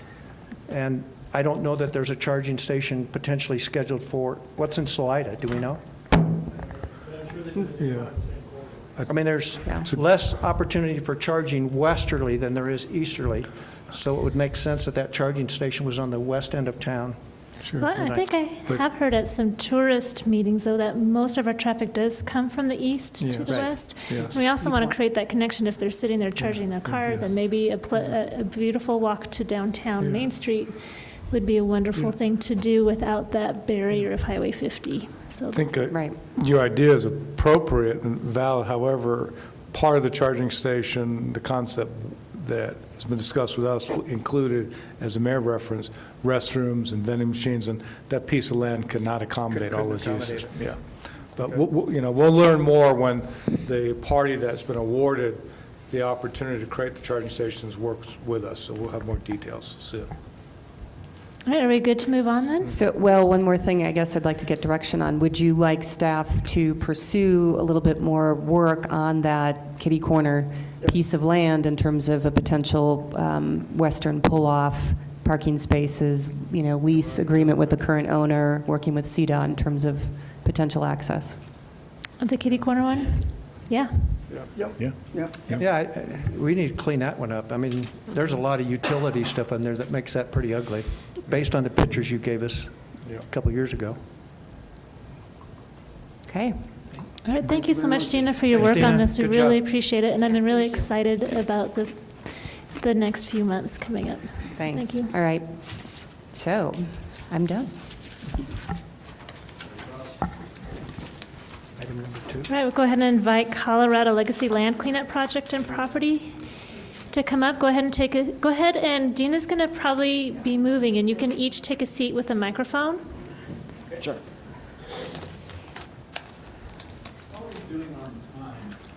And I don't know that there's a charging station potentially scheduled for, what's in Salida, do we know? Yeah. I mean, there's less opportunity for charging westerly than there is easterly, so it would make sense that that charging station was on the west end of town. Well, I think I have heard at some tourist meetings, though, that most of our traffic does come from the east to the Right. west. Yes. We also want to create that connection. If they're sitting there charging their car, then maybe a beautiful walk to downtown Main Street would be a wonderful thing to do without that barrier of Highway 50. So I think Right. your idea is appropriate and valid. However, part of the charging station, the concept that has been discussed with us included, as the mayor referenced, restrooms and vending machines, and that piece of land cannot accommodate all those uses. Yeah. But we'll learn more when the party that's been awarded the opportunity to create the charging stations works with us, so we'll have more details soon. All right, are we good to move on then? So, well, one more thing I guess I'd like to get direction on. Would you like staff to pursue a little bit more work on that kitty corner piece of land in terms of a potential western pull-off, parking spaces, lease agreement with the current owner, working with CDOT in terms of potential access? The kitty corner one? Yeah. Yeah, we need to clean that one up. I mean, there's a lot of utility stuff in there that makes that pretty ugly, based on the pictures you gave us a couple years ago. Okay. All right, thank you so much, Gina, for your Thanks, work on Dina. this. We Good really job. appreciate it, and I've been really excited about the next few months coming up. So Thanks. Thank you. All right. So, I'm done. Item number 2. All right, we'll go ahead and invite Colorado Legacy Land Cleanup Project and Property to come up. Go ahead and Dina's going to probably be moving, and you can each take a seat with a microphone. Sure.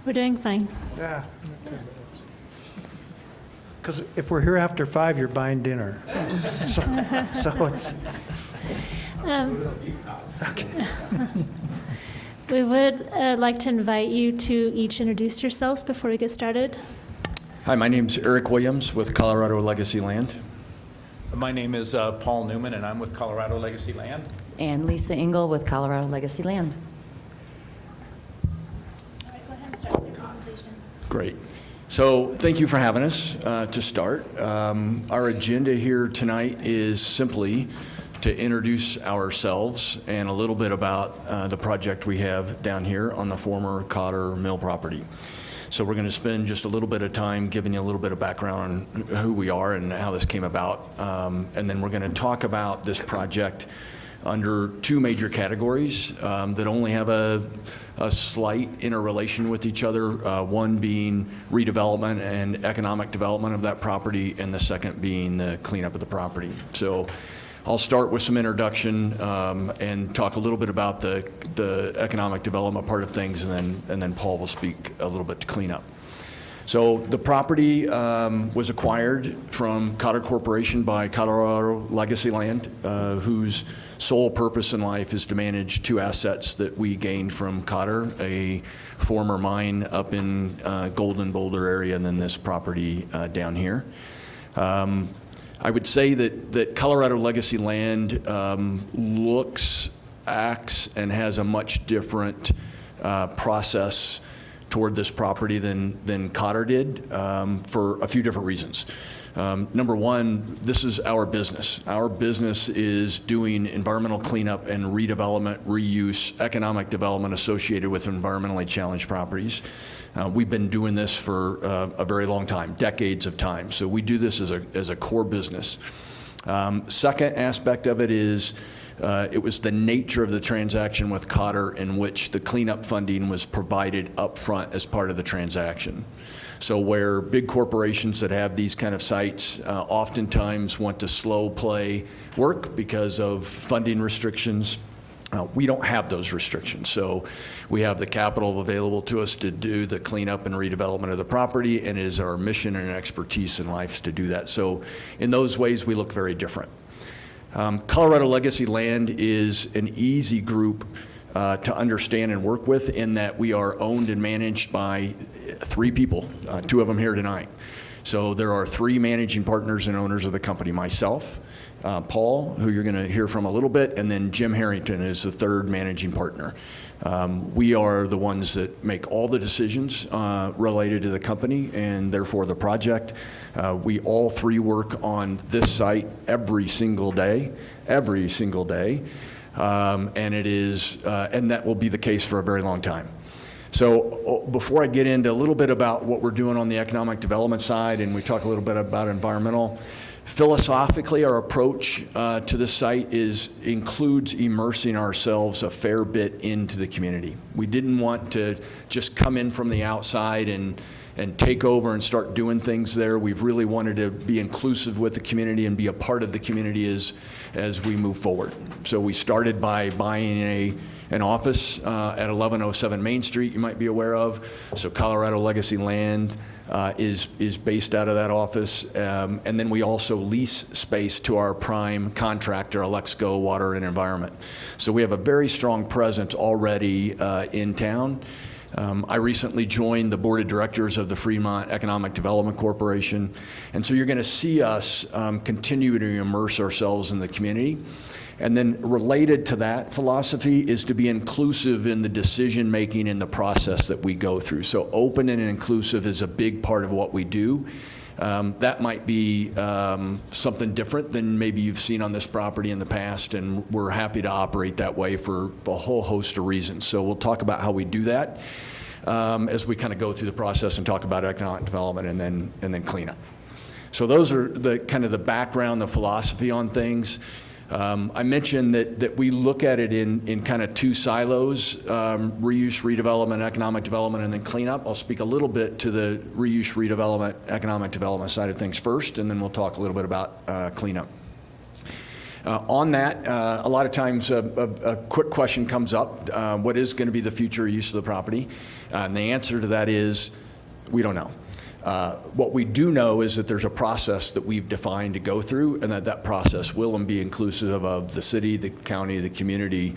We're doing fine. Yeah. Because if we're here after 5, you're buying dinner. So it's, We would like to invite you to each introduce yourselves before we get started. Hi, my name's Eric Williams with Colorado Legacy Land. My name is Paul Newman, and I'm with Colorado Legacy Land. And Lisa Engel with Colorado Legacy Land. All right, go ahead and start with your presentation. Great. So thank you for having us to start. Our agenda here tonight is simply to introduce ourselves and a little bit about the project we have down here on the former Cotter Mill property. So we're going to spend just a little bit of time giving you a little bit of background on who we are and how this came about. And then we're going to talk about this project under 2 major categories that only have a slight interrelation with each other, one being redevelopment and economic development of that property, and the second being the cleanup of the property. So I'll start with some introduction and talk a little bit about the economic development part of things, and then Paul will speak a little bit to cleanup. So the property was acquired from Cotter Corporation by Colorado Legacy Land, whose sole purpose in life is to manage 2 assets that we gained from Cotter, a former mine up in Golden Boulder area, and then this property down here. I would say that Colorado Legacy Land looks, acts, and has a much different process toward this property than Cotter did for a few different reasons. Number one, this is our business. Our business is doing environmental cleanup and redevelopment, reuse, economic development associated with environmentally challenged properties. We've been doing this for a very long time, decades of time. So we do this as a core business. Second aspect of it is It was the nature of the transaction with Cotter in which the cleanup funding was provided up front as part of the transaction. So where big corporations that have these kind of sites oftentimes want to slow play work because of funding restrictions, we don't have those restrictions. So we have the capital available to us to do the cleanup and redevelopment of the property, and it is our mission and expertise in life to do that. So in those ways, we look very different. Colorado Legacy Land is an easy group to understand and work with in that we are owned and managed by 3 people, 2 of them here tonight. So there are 3 managing partners and owners of the company, myself, Paul, who you're going to hear from a little bit, and then Jim Harrington is the 3rd managing partner. We are the ones that make all the decisions related to the company and therefore the project. We all 3 work on this site every single day. And it is, and that will be the case for a very long time. So before I get into a little bit about what we're doing on the economic development side, and we talk a little bit about environmental, philosophically, our approach to this site includes immersing ourselves a fair bit into the community. We didn't want to just come in from the outside and take over and start doing things there. We've really wanted to be inclusive with the community and be a part of the community as we move forward. So we started by buying an office at 1107 Main Street, you might be aware of. So Colorado Legacy Land is based out of that office. And then we also lease space to our prime contractor, Alexco Water and Environment. So we have a very strong presence already in town. I recently joined the board of directors of the Fremont Economic Development Corporation. And so you're going to see us continue to immerse ourselves in the community. And then related to that philosophy is to be inclusive in the decision making in the process that we go through. So open and inclusive is a big part of what we do. That might be something different than maybe you've seen on this property in the past, and we're happy to operate that way for a whole host of reasons. So we'll talk about how we do that as we kind of go through the process and talk about economic development and then cleanup. So those are the kind of the background, the philosophy on things. I mentioned that we look at it in kind of 2 silos, reuse, redevelopment, economic development, and then cleanup. I'll speak a little bit to the reuse, redevelopment, economic development side of things first, and then we'll talk a little bit about cleanup. On that, a lot of times a quick question comes up, what is going to be the future use of the property? And the answer to that is, we don't know. What we do know is that there's a process that we've defined to go through, and that process will be inclusive of the city, the county, the community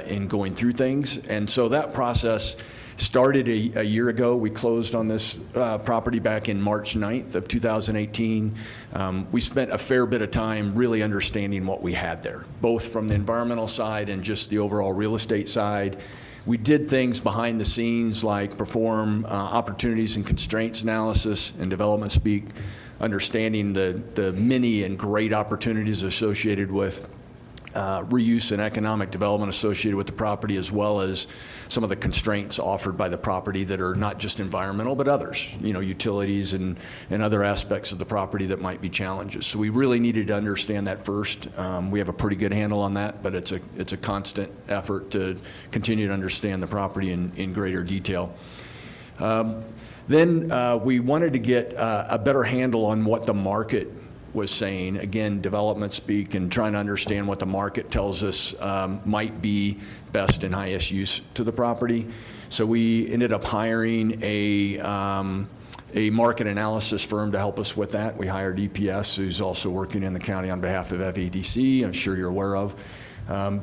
in going through things. And so that process started a year ago. We closed on this property back in March 9th of 2018. We spent a fair bit of time really understanding what we had there, both from the environmental side and just the overall real estate side. We did things behind the scenes like perform opportunities and constraints analysis and development speak, understanding the many and great opportunities associated with reuse and economic development associated with the property, as well as some of the constraints offered by the property that are not just environmental, but others, utilities and other aspects of the property that might be challenges. So we really needed to understand that first. We have a pretty good handle on that, but it's a constant effort to continue to understand the property in greater detail. Then we wanted to get a better handle on what the market was saying, again, development speak, and trying to understand what the market tells us might be best and highest use to the property. So we ended up hiring a market analysis firm to help us with that. We hired EPS, who's also working in the county on behalf of FEDC, I'm sure you're aware of.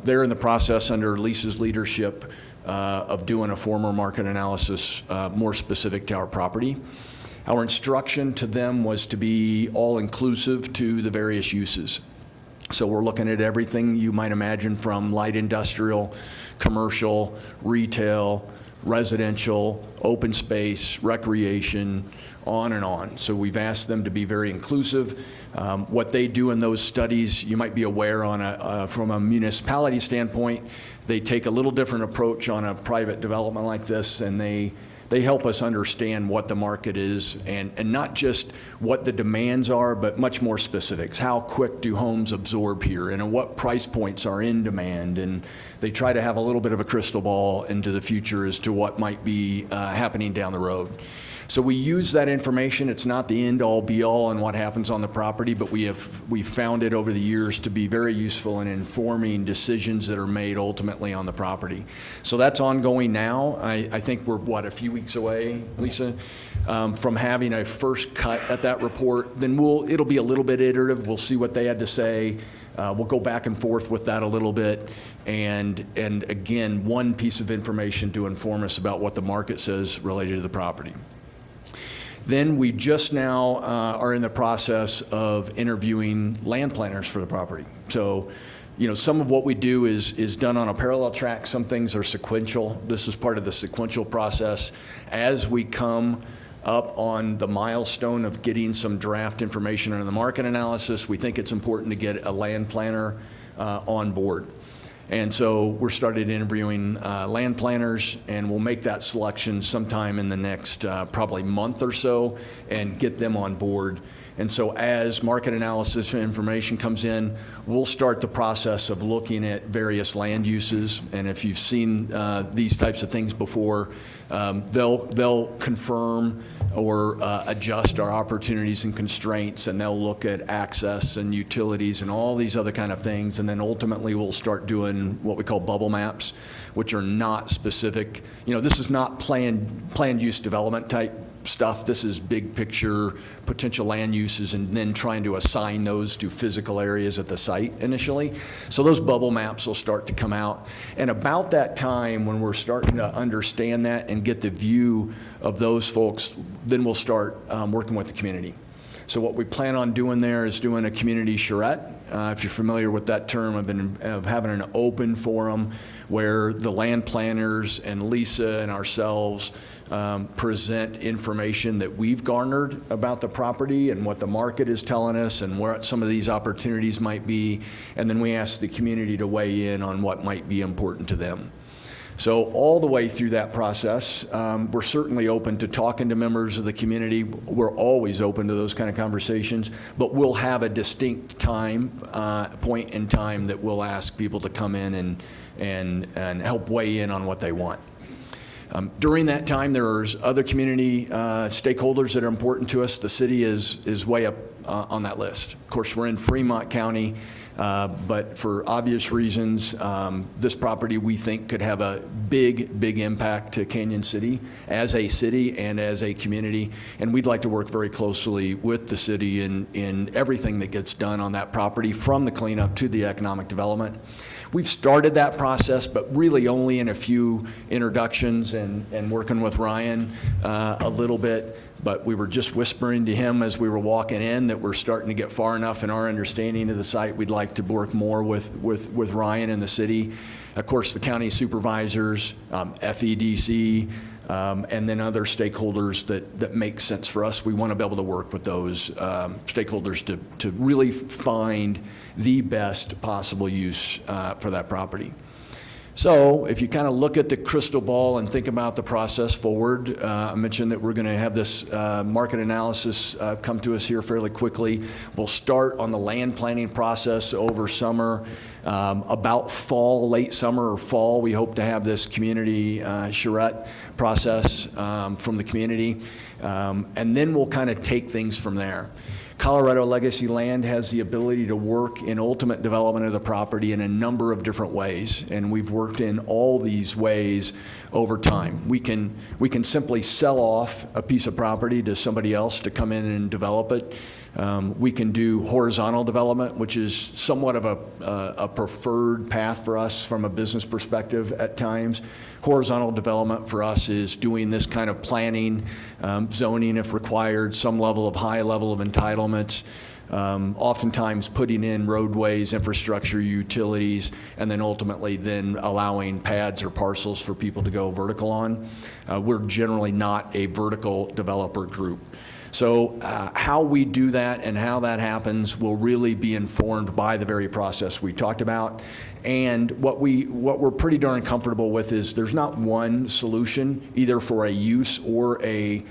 They're in the process under Lisa's leadership of doing a formal market analysis more specific to our property. Our instruction to them was to be all-inclusive to the various uses. So we're looking at everything you might imagine, from light industrial, commercial, retail, residential, open space, recreation, on and on. So we've asked them to be very inclusive. What they do in those studies, you might be aware from a municipality standpoint, they take a little different approach on a private development like this, and they They help us understand what the market is and not just what the demands are, but much more specifics. How quick do homes absorb here and at what price points are in demand? And they try to have a little bit of a crystal ball into the future as to what might be happening down the road. So we use that information. It's not the end-all be-all on what happens on the property, but we've found it over the years to be very useful in informing decisions that are made ultimately on the property. So that's ongoing now. I think we're, a few weeks away, Lisa, from having a first cut at that report. Then it'll be a little bit iterative. We'll see what they had to say. We'll go back and forth with that a little bit. And again, one piece of information to inform us about what the market says related to the property. Then we just now are in the process of interviewing land planners for the property. So, some of what we do is done on a parallel track. Some things are sequential. This is part of the sequential process. As we come up on the milestone of getting some draft information on the market analysis, we think it's important to get a land planner on board. And so we're started interviewing land planners, and we'll make that selection sometime in the next probably month or so and get them on board. And so as market analysis information comes in, we'll start the process of looking at various land uses. And if you've seen these types of things before, they'll confirm or adjust our opportunities and constraints, and they'll look at access and utilities and all these other kind of things. And then ultimately we'll start doing what we call bubble maps, which are not specific. This is not planned use development type stuff. This is big picture potential land uses and then trying to assign those to physical areas at the site initially. So those bubble maps will start to come out. And about that time when we're starting to understand that and get the view of those folks, then we'll start working with the community. So what we plan on doing there is doing a community charrette. If you're familiar with that term, of having an open forum where the land planners and Lisa and ourselves present information that we've garnered about the property and what the market is telling us and what some of these opportunities might be, and then we ask the community to weigh in on what might be important to them. So all the way through that process, we're certainly open to talking to members of the community. We're always open to those kind of conversations, but we'll have a distinct point in time that we'll ask people to come in and help weigh in on what they want. During that time, there's other community stakeholders that are important to us. The city is way up on that list. Of course, we're in Fremont County, but for obvious reasons, this property we think could have a big impact to Canyon City as a city and as a community. And we'd like to work very closely with the city in everything that gets done on that property, from the cleanup to the economic development. We've started that process, but really only in a few introductions and working with Ryan a little bit. But we were just whispering to him as we were walking in that we're starting to get far enough in our understanding of the site. We'd like to work more with Ryan and the city. Of course, the county supervisors, FEDC, and then other stakeholders that make sense for us. We want to be able to work with those stakeholders to really find the best possible use for that property. So if you kind of look at the crystal ball and think about the process forward, I mentioned that we're going to have this market analysis come to us here fairly quickly. We'll start on the land planning process over summer. About fall, late summer or fall, we hope to have this community charrette process from the community. And then we'll kind of take things from there. Colorado Legacy Land has the ability to work in ultimate development of the property in a number of different ways, and we've worked in all these ways over time. We can simply sell off a piece of property to somebody else to come in and develop it. We can do horizontal development, which is somewhat of a preferred path for us from a business perspective at times. Horizontal development for us is doing this kind of planning, zoning if required, some level of high level of entitlements, oftentimes putting in roadways, infrastructure, utilities, and then ultimately then allowing pads or parcels for people to go vertical on. We're generally not a vertical developer group. So how we do that and how that happens will really be informed by the very process we talked about. And what we're pretty darn comfortable with is there's not one solution, either for a use or a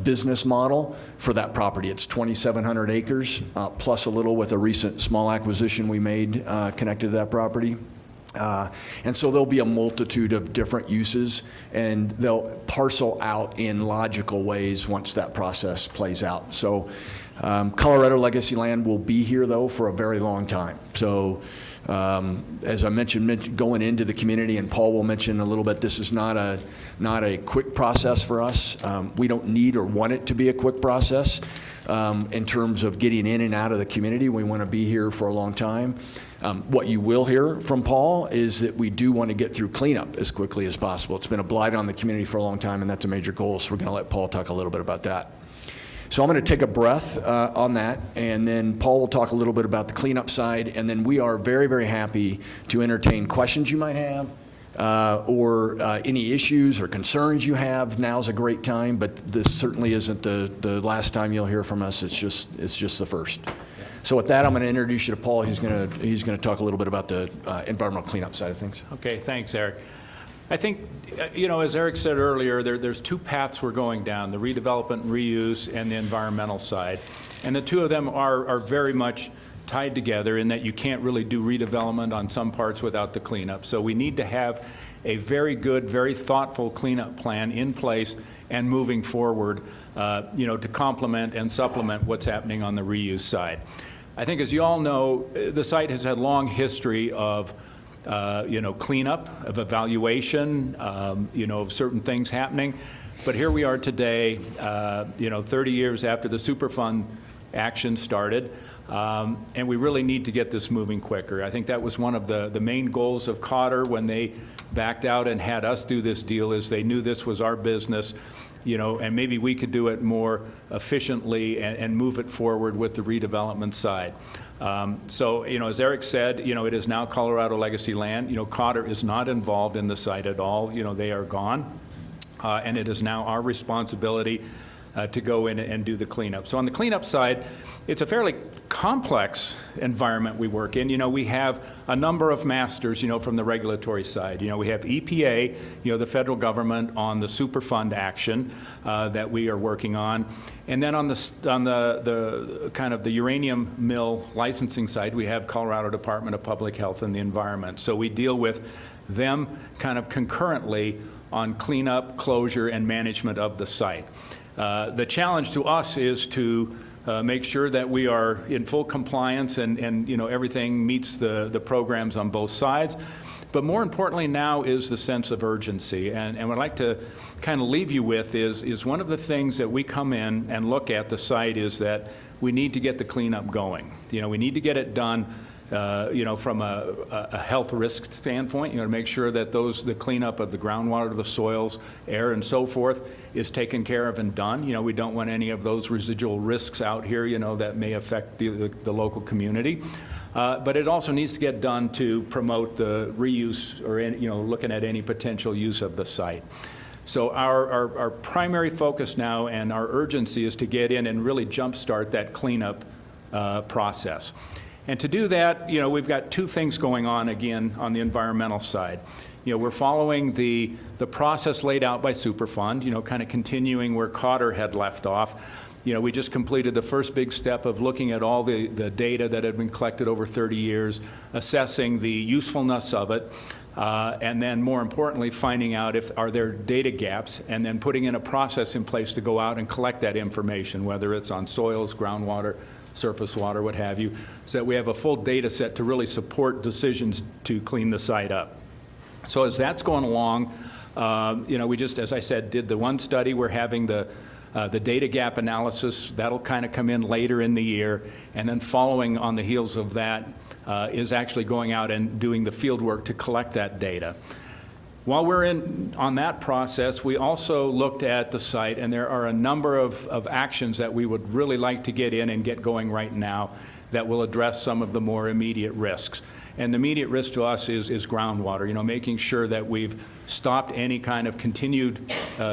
business model for that property. It's 2,700 acres, plus a little with a recent small acquisition we made connected to that property. And so there'll be a multitude of different uses, and they'll parcel out in logical ways once that process plays out. So Colorado Legacy Land will be here, though, for a very long time. So as I mentioned, going into the community, and Paul will mention a little bit, this is not a quick process for us. We don't need or want it to be a quick process in terms of getting in and out of the community. We want to be here for a long time. What you will hear from Paul is that we do want to get through cleanup as quickly as possible. It's been a blight on the community for a long time, and that's a major goal, so we're going to let Paul talk a little bit about that. So I'm going to take a breath on that, and then Paul will talk a little bit about the cleanup side, and then we are very, very happy to entertain questions you might have or any issues or concerns you have. Now's a great time, but this certainly isn't the last time you'll hear from us. It's just the first. So with that, I'm going to introduce you to Paul. He's going to talk a little bit about the environmental cleanup side of things. Okay, thanks, Eric. I think, as Eric said earlier, there's two paths we're going down, the redevelopment and reuse and the environmental side. And the two of them are very much tied together in that you can't really do redevelopment on some parts without the cleanup. So we need to have a very good, very thoughtful cleanup plan in place and moving forward, to complement and supplement what's happening on the reuse side. I think, as you all know, the site has had a long history of cleanup, of evaluation, of certain things happening. But here we are today, 30 years after the Superfund action started, and we really need to get this moving quicker. I think that was one of the main goals of Cotter when they backed out and had us do this deal, is they knew this was our business, and maybe we could do it more efficiently and move it forward with the redevelopment side. So, as Eric said, it is now Colorado Legacy Land. Cotter is not involved in the site at all. They are gone. And it is now our responsibility to go in and do the cleanup. So on the cleanup side, it's a fairly complex environment we work in. We have a number of masters, from the regulatory side. We have EPA, the federal government, on the Superfund action that we are working on. And then on the kind of the uranium mill licensing side, we have Colorado Department of Public Health and the Environment. So we deal with them kind of concurrently on cleanup, closure, and management of the site. The challenge to us is to make sure that we are in full compliance and everything meets the programs on both sides. But more importantly now is the sense of urgency. And what I'd like to kind of leave you with is one of the things that we come in and look at the site is that we need to get the cleanup going. We need to get it done from a health risk standpoint, to make sure that the cleanup of the groundwater, the soils, air, and so forth is taken care of and done. We don't want any of those residual risks out here, that may affect the local community. But it also needs to get done to promote the reuse or, looking at any potential use of the site. So our primary focus now and our urgency is to get in and really jumpstart that cleanup process. And to do that, we've got two things going on again on the environmental side. We're following the process laid out by Superfund, kind of continuing where Cotter had left off. We just completed the first big step of looking at all the data that had been collected over 30 years, assessing the usefulness of it, and then more importantly, finding out are there data gaps, and then putting in a process in place to go out and collect that information, whether it's on soils, groundwater, surface water, what have you, so that we have a full data set to really support decisions to clean the site up. So as that's going along, we just, as I said, did the one study. We're having the data gap analysis. That'll kind of come in later in the year. And then following on the heels of that is actually going out and doing the field work to collect that data. While we're on that process, we also looked at the site, and there are a number of actions that we would really like to get in and get going right now that will address some of the more immediate risks. And the immediate risk to us is groundwater, making sure that we've stopped any kind of continued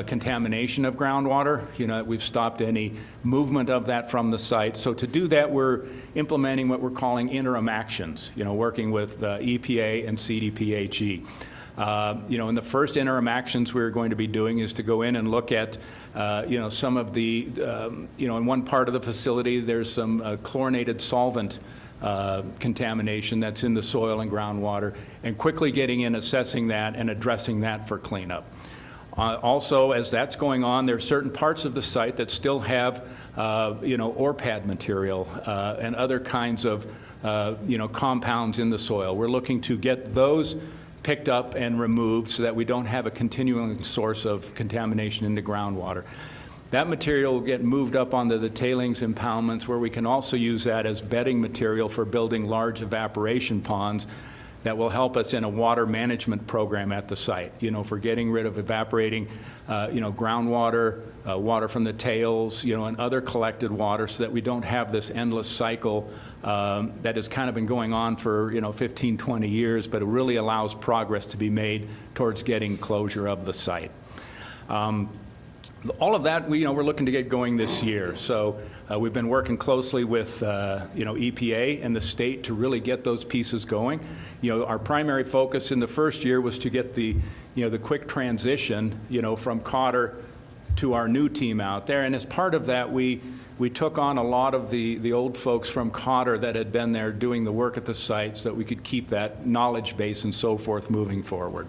contamination of groundwater, that we've stopped any movement of that from the site. So to do that, we're implementing what we're calling interim actions, working with EPA and CDPHE. And the first interim actions we're going to be doing is to go in and look at, some of the, in one part of the facility, there's some chlorinated solvent contamination that's in the soil and groundwater, and quickly getting in, assessing that, and addressing that for cleanup. Also, as that's going on, there are certain parts of the site that still have, ore pad material and other kinds of, compounds in the soil. We're looking to get those picked up and removed so that we don't have a continuing source of contamination into groundwater. That material will get moved up onto the tailings impoundments, where we can also use that as bedding material for building large evaporation ponds that will help us in a water management program at the site, for getting rid of evaporating, groundwater, water from the tails, and other collected water, so that we don't have this endless cycle that has kind of been going on for, 15, 20 years, but it really allows progress to be made towards getting closure of the site. All of that, we're looking to get going this year. So we've been working closely with, EPA and the state to really get those pieces going. Our primary focus in the first year was to get the, the quick transition, from Cotter to our new team out there. And as part of that, we took on a lot of the old folks from Cotter that had been there doing the work at the site, so that we could keep that knowledge base and so forth moving forward.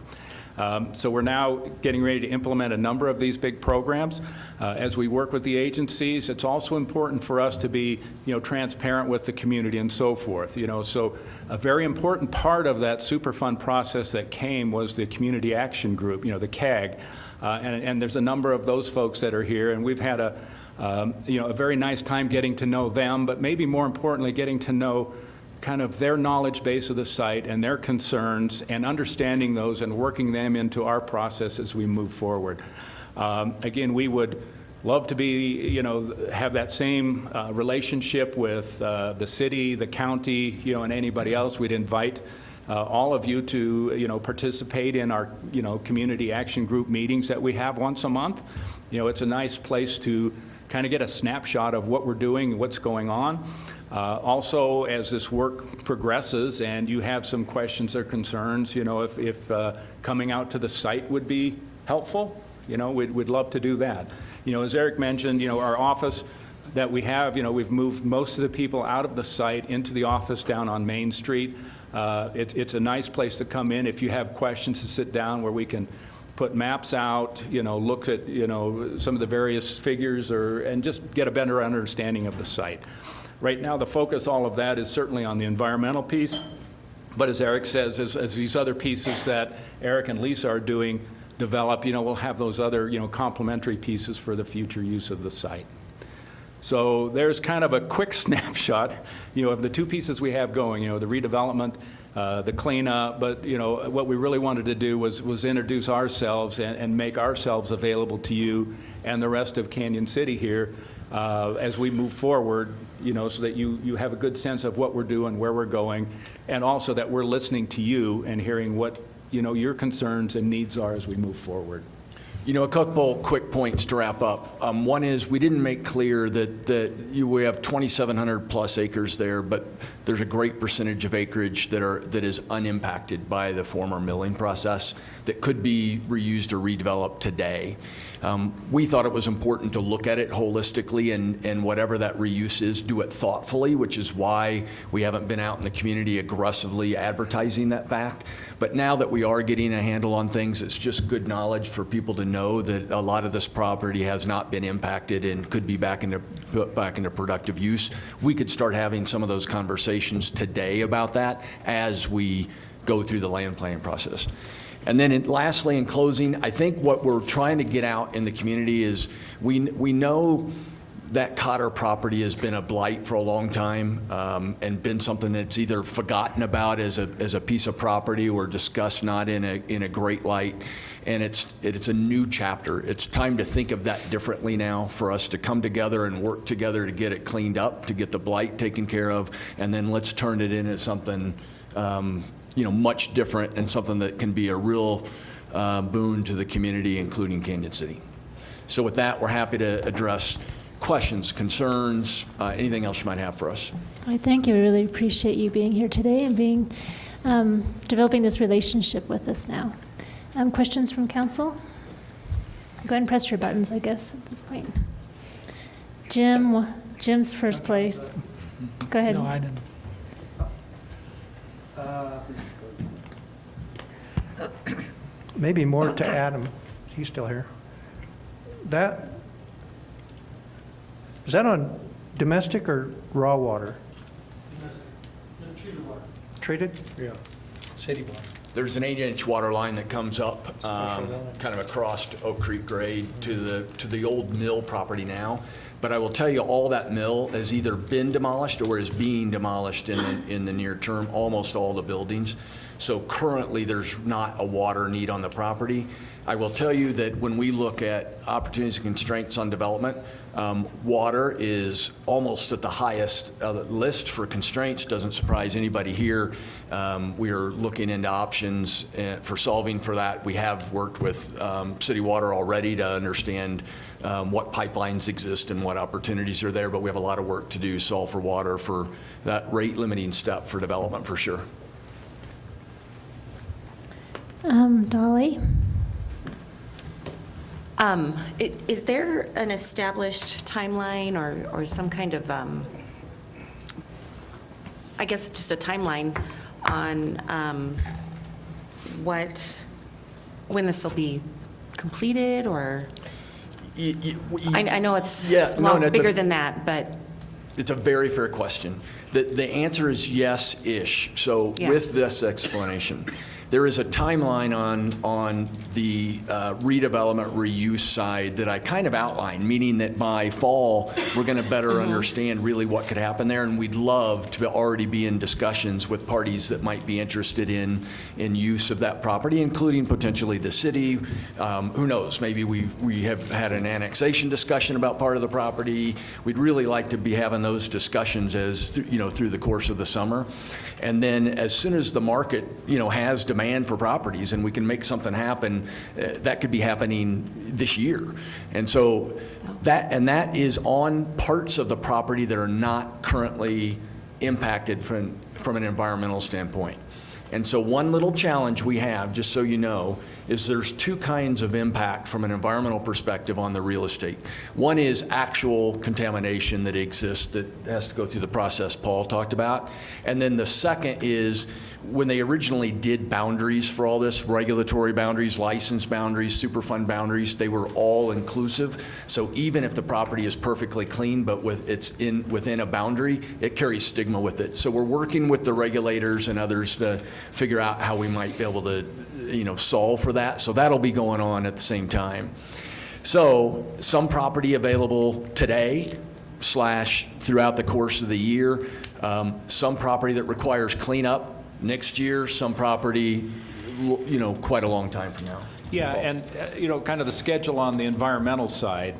So we're now getting ready to implement a number of these big programs. As we work with the agencies, it's also important for us to be, transparent with the community and so forth. So a very important part of that Superfund process that came was the Community Action Group, the CAG, and there's a number of those folks that are here, and we've had a very nice time getting to know them, but maybe more importantly, getting to know kind of their knowledge base of the site and their concerns, and understanding those and working them into our process as we move forward. Again, we would love to be, have that same relationship with the city, the county, and anybody else. We'd invite all of you to, participate in our, community action group meetings that we have once a month. It's a nice place to kind of get a snapshot of what we're doing and what's going on. Also, as this work progresses and you have some questions or concerns, if coming out to the site would be helpful, we'd love to do that. As Eric mentioned, our office that we have, we've moved most of the people out of the site into the office down on Main Street. It's a nice place to come in if you have questions, to sit down where we can put maps out, look at, some of the various figures, and just get a better understanding of the site. Right now, the focus, all of that, is certainly on the environmental piece. But as Eric says, as these other pieces that Eric and Lisa are doing develop, we'll have those other, complementary pieces for the future use of the site. So there's kind of a quick snapshot, of the two pieces we have going, the redevelopment, the cleanup. But, what we really wanted to do was introduce ourselves and make ourselves available to you and the rest of Canyon City here as we move forward, so that you have a good sense of what we're doing, where we're going, and also that we're listening to you and hearing what, your concerns and needs are as we move forward. A couple quick points to wrap up. One is, we didn't make clear that we have 2,700 plus acres there, but there's a great percentage of acreage that is unimpacted by the former milling process that could be reused or redeveloped today. We thought it was important to look at it holistically, and whatever that reuse is, do it thoughtfully, which is why we haven't been out in the community aggressively advertising that fact. But now that we are getting a handle on things, it's just good knowledge for people to know that a lot of this property has not been impacted and could be back into productive use. We could start having some of those conversations today about that as we go through the land planning process. And then lastly, in closing, I think what we're trying to get out in the community is we know that Cotter property has been a blight for a long time, and been something that's either forgotten about as a piece of property or discussed not in a great light. And it's a new chapter. It's time to think of that differently now, for us to come together and work together to get it cleaned up, to get the blight taken care of, and then let's turn it into something much different, and something that can be a real boon to the community, including Canyon City. So with that, we're happy to address questions, concerns, anything else you might have for us. I thank you. I really appreciate you being here today and being developing this relationship with us now. Questions from council? Go ahead and press your buttons, I guess, at this point. Jim's first place. Go ahead. No, I didn't. Maybe more to Adam. He's still here. Is that on domestic or raw water? Treated water. Treated? Yeah, city water. There's an 8-inch water line that comes up kind of across Oak Creek grade to the old mill property now. But I will tell you, all that mill has either been demolished or is being demolished in the near term, almost all the buildings. So currently, there's not a water need on the property. I will tell you that when we look at opportunities and constraints on development, water is almost at the highest list for constraints. Doesn't surprise anybody here. We are looking into options for solving for that. We have worked with City Water already to understand what pipelines exist and what opportunities are there, but we have a lot of work to do, solve for water, for that rate limiting step for development, for sure. Dolly? Is there an established timeline or some kind of, I guess just a timeline on when this will be completed, or? I know it's bigger than that, but. It's a very fair question. The answer is yes-ish. So with this explanation, there is a timeline on the redevelopment reuse side that I kind of outlined, meaning that by fall, we're going to better understand really what could happen there, and we'd love to already be in discussions with parties that might be interested in use of that property, including potentially the city. Who knows? Maybe we have had an annexation discussion about part of the property. We'd really like to be having those discussions through the course of the summer. And then as soon as the market, has demand for properties and we can make something happen, that could be happening this year. And so that is on parts of the property that are not currently impacted from an environmental standpoint. And so one little challenge we have, just so you know, is there's two kinds of impact from an environmental perspective on the real estate. One is actual contamination that exists that has to go through the process Paul talked about. And then the second is when they originally did boundaries for all this, regulatory boundaries, license boundaries, Superfund boundaries, they were all inclusive. So even if the property is perfectly clean, but within a boundary, it carries stigma with it. So we're working with the regulators and others to figure out how we might be able to solve for that. So that'll be going on at the same time. So some property available today / throughout the course of the year. Some property that requires cleanup next year. Some property, quite a long time from now. Yeah, and kind of the schedule on the environmental side.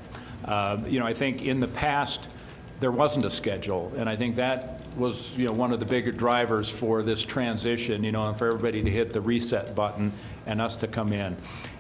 I think in the past there wasn't a schedule, and I think that was one of the bigger drivers for this transition, and for everybody to hit the reset button and us to come in.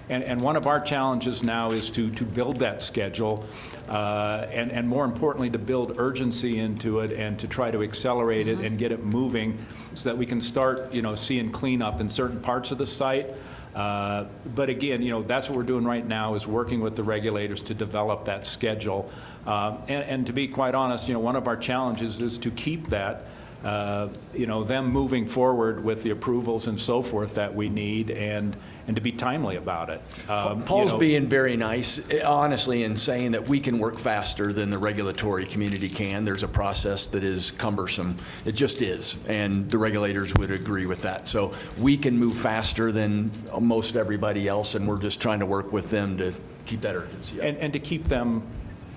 And one of our challenges now is to build that schedule, and more importantly, to build urgency into it and to try to accelerate it and get it moving so that we can start, seeing cleanup in certain parts of the site. But again, that's what we're doing right now, is working with the regulators to develop that schedule. And to be quite honest, one of our challenges is to keep that, them moving forward with the approvals and so forth that we need, and to be timely about it. Paul's being very nice, honestly, in saying that we can work faster than the regulatory community can. There's a process that is cumbersome. It just is, and the regulators would agree with that. So we can move faster than most everybody else, and we're just trying to work with them to keep that urgency up. And to keep them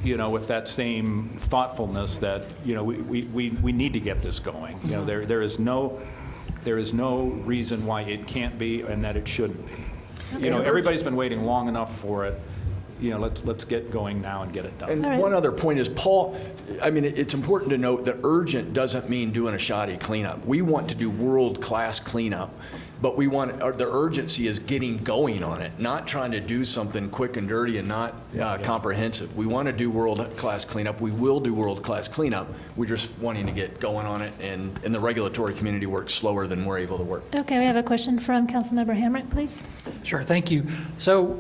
with that same thoughtfulness that, we need to get this going. There is no reason why it can't be and that it shouldn't be. Everybody's been waiting long enough for it. Let's get going now and get it done. And one other point is, Paul, it's important to note that urgent doesn't mean doing a shoddy cleanup. We want to do world-class cleanup, but the urgency is getting going on it, not trying to do something quick and dirty and not comprehensive. We want to do world-class cleanup. We will do world-class cleanup. We're just wanting to get going on it, and the regulatory community works slower than we're able to work. Okay, we have a question from Councilmember Hamrick, please. Sure, thank you. So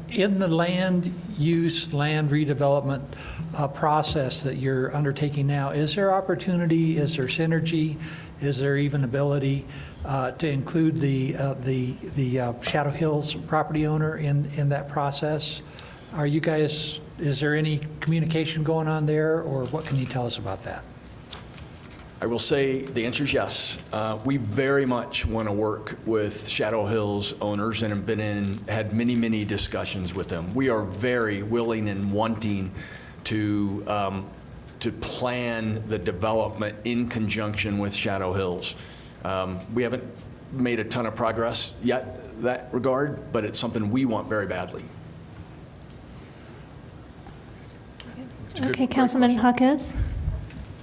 in the land use, land redevelopment process that you're undertaking now, is there opportunity, is there synergy, is there even ability to include the Shadow Hills property owner in that process? Are you guys, is there any communication going on there, or what can you tell us about that? I will say the answer is yes. We very much want to work with Shadow Hills owners and have had many, many discussions with them. We are very willing and wanting to plan the development in conjunction with Shadow Hills. We haven't made a ton of progress yet in that regard, but it's something we want very badly. Okay, Councilman Hawkins.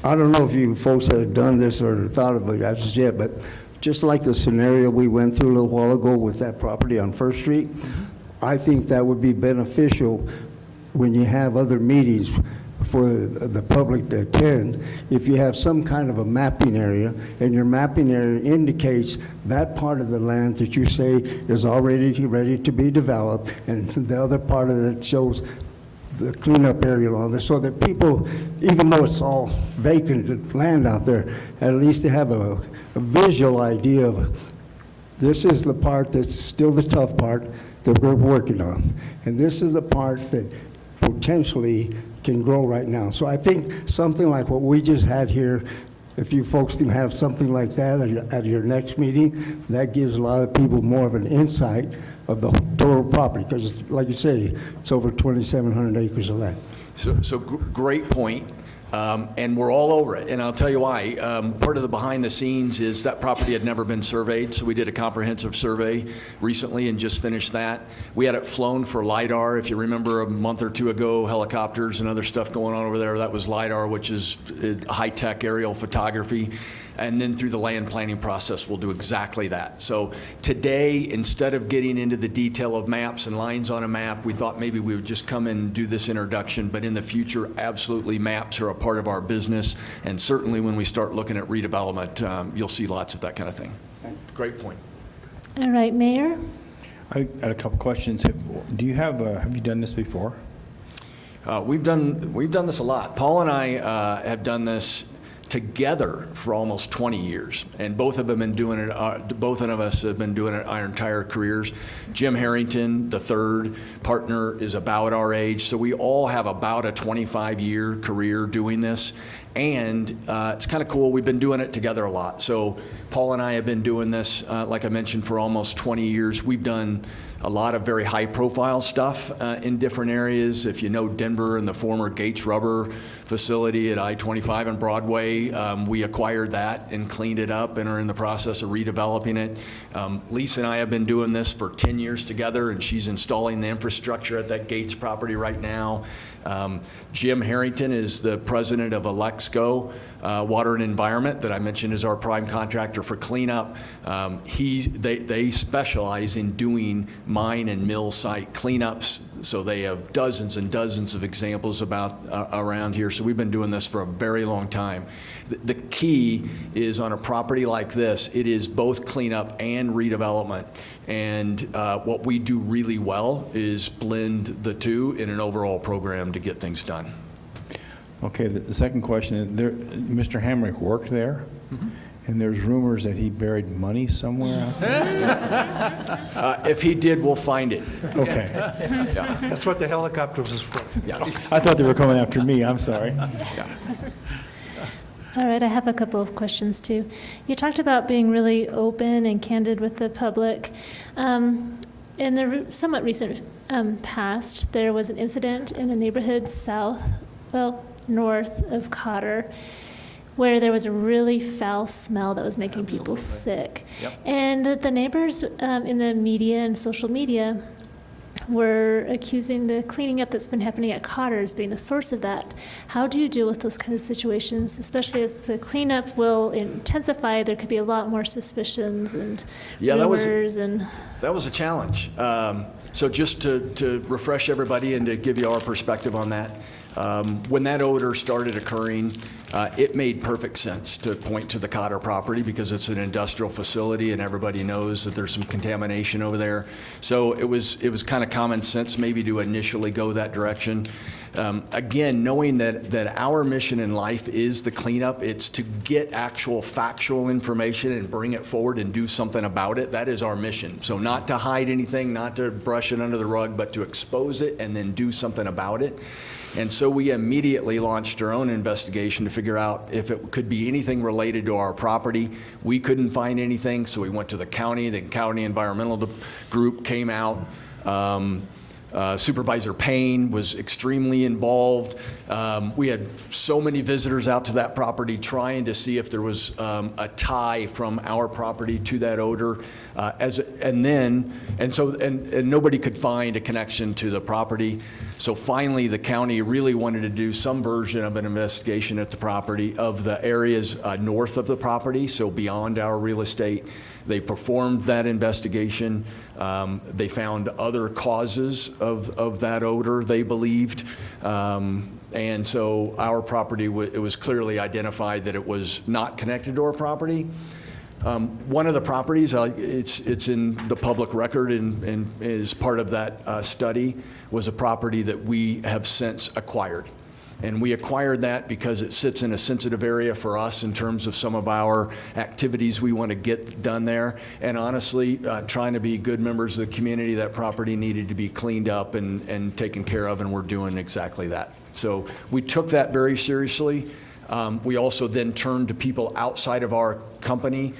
I don't know if you folks have done this or thought of it as of yet, but just like the scenario we went through a little while ago with that property on First Street, I think that would be beneficial when you have other meetings for the public to attend. If you have some kind of a mapping area, and your mapping area indicates that part of the land that you say is already ready to be developed, and the other part of it shows the cleanup area on there, so that people, even though it's all vacant land out there, at least they have a visual idea of this is the part that's still the tough part that we're working on, and this is the part that potentially can grow right now. So I think something like what we just had here, if you folks can have something like that at your next meeting, that gives a lot of people more of an insight of the total property, because like you say, it's over 2,700 acres of land. So great point. And we're all over it, and I'll tell you why. Part of the behind the scenes is that property had never been surveyed, so we did a comprehensive survey recently and just finished that. We had it flown for LiDAR. If you remember a month or two ago, helicopters and other stuff going on over there, that was LiDAR, which is high-tech aerial photography. And then through the land planning process, we'll do exactly that. So today, instead of getting into the detail of maps and lines on a map, we thought maybe we would just come and do this introduction. But in the future, absolutely, maps are a part of our business. And certainly when we start looking at redevelopment, you'll see lots of that kind of thing. Great point. All right, Mayor. I had a couple questions. Do you have you done this before? We've done this a lot. Paul and I have done this together for almost 20 years, and both of them been doing it. Both of us have been doing it our entire careers. Jim Harrington, the third partner, is about our age, so we all have about a 25-year career doing this. And it's kind of cool. We've been doing it together a lot. So Paul and I have been doing this, like I mentioned, for almost 20 years. We've done a lot of very high-profile stuff in different areas. If you know Denver and the former Gates Rubber facility at I-25 and Broadway, we acquired that and cleaned it up and are in the process of redeveloping it. Lisa and I have been doing this for 10 years together, and she's installing the infrastructure at that Gates property right now. Jim Harrington is the president of Alexco Water and Environment that I mentioned is our prime contractor for cleanup. They specialize in doing mine and mill site cleanups, so they have dozens and dozens of examples around here. So we've been doing this for a very long time. The key is on a property like this, it is both cleanup and redevelopment. And what we do really well is blend the two in an overall program to get things done. Okay, the second question is, Mr. Hamrick worked there, and there's rumors that he buried money somewhere out there? If he did, we'll find it. Okay. Yeah. That's what the helicopters is for. Yeah. I thought they were coming after me, I'm sorry. Yeah. All right, I have a couple of questions too. You talked about being really open and candid with the public. in the somewhat recent past, there was an incident in a neighborhood north of Cotter, where there was a really foul smell that was making people sick. Yep. And the neighbors in the media and social media were accusing the cleaning up that's been happening at Cotter as being the source of that. How do you deal with those kinds of situations, especially as the cleanup will intensify? There could be a lot more suspicions and rumors and. That was a challenge. So just to refresh everybody and to give you our perspective on that, when that odor started occurring, it made perfect sense to point to the Cotter property because it's an industrial facility and everybody knows that there's some contamination over there. So it was kind of common sense maybe to initially go that direction. Again, knowing that our mission in life is the cleanup, it's to get actual factual information and bring it forward and do something about it. That is our mission. So not to hide anything, not to brush it under the rug, but to expose it and then do something about it. And so we immediately launched our own investigation to figure out if it could be anything related to our property. We couldn't find anything, so we went to the county. The county environmental group came out. Supervisor Payne was extremely involved. We had so many visitors out to that property trying to see if there was a tie from our property to that odor. And nobody could find a connection to the property. So finally, the county really wanted to do some version of an investigation at the property of the areas north of the property, so beyond our real estate. They performed that investigation. They found other causes of that odor, they believed. And so our property, it was clearly identified that it was not connected to our property. One of the properties, it's in the public record and is part of that study, was a property that we have since acquired. And we acquired that because it sits in a sensitive area for us in terms of some of our activities we want to get done there. And honestly, trying to be good members of the community, that property needed to be cleaned up and taken care of, and we're doing exactly that. So we took that very seriously. We also then turned to people outside of our company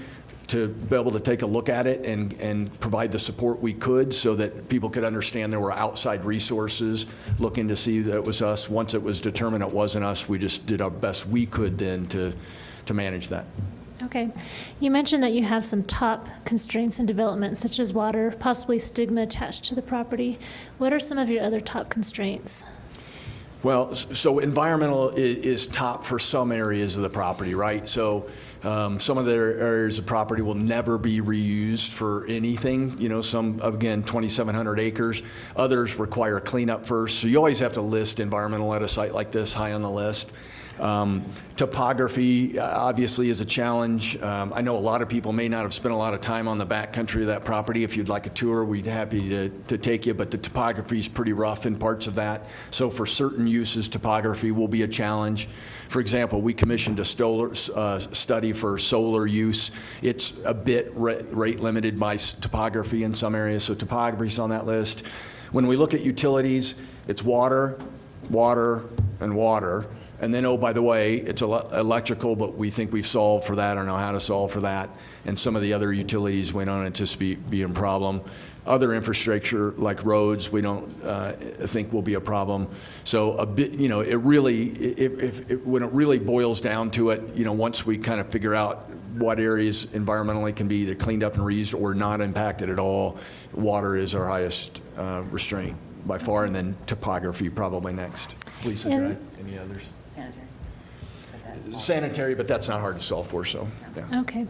to be able to take a look at it and provide the support we could so that people could understand there were outside resources looking to see that it was us. Once it was determined it wasn't us, we just did our best we could then to manage that. Okay. You mentioned that you have some top constraints in development, such as water, possibly stigma attached to the property. What are some of your other top constraints? Well, so environmental is top for some areas of the property, right? So some of the areas of property will never be reused for anything. You know, some, again, 2,700 acres. Others require cleanup first. So you always have to list environmental at a site like this high on the list. Topography obviously is a challenge. I know a lot of people may not have spent a lot of time on the backcountry of that property. If you'd like a tour, we'd be happy to take you, but the topography is pretty rough in parts of that. So for certain uses, topography will be a challenge. For example, we commissioned a study for solar use. It's a bit rate limited by topography in some areas, so topography is on that list. When we look at utilities, it's water, water, and water. And then, oh, by the way, it's electrical, but we think we've solved for that or know how to solve for that. And some of the other utilities we don't anticipate being a problem. Other infrastructure like roads, we don't think will be a problem. So a bit, you know, it really, when it really boils down to it, you know, once we kind of figure out what areas environmentally can be either cleaned up and reused or not impacted at all, water is our highest restraint by far, and then topography probably next. Lisa, any others? Sanitary, but that's not hard to solve for, so, yeah. Okay.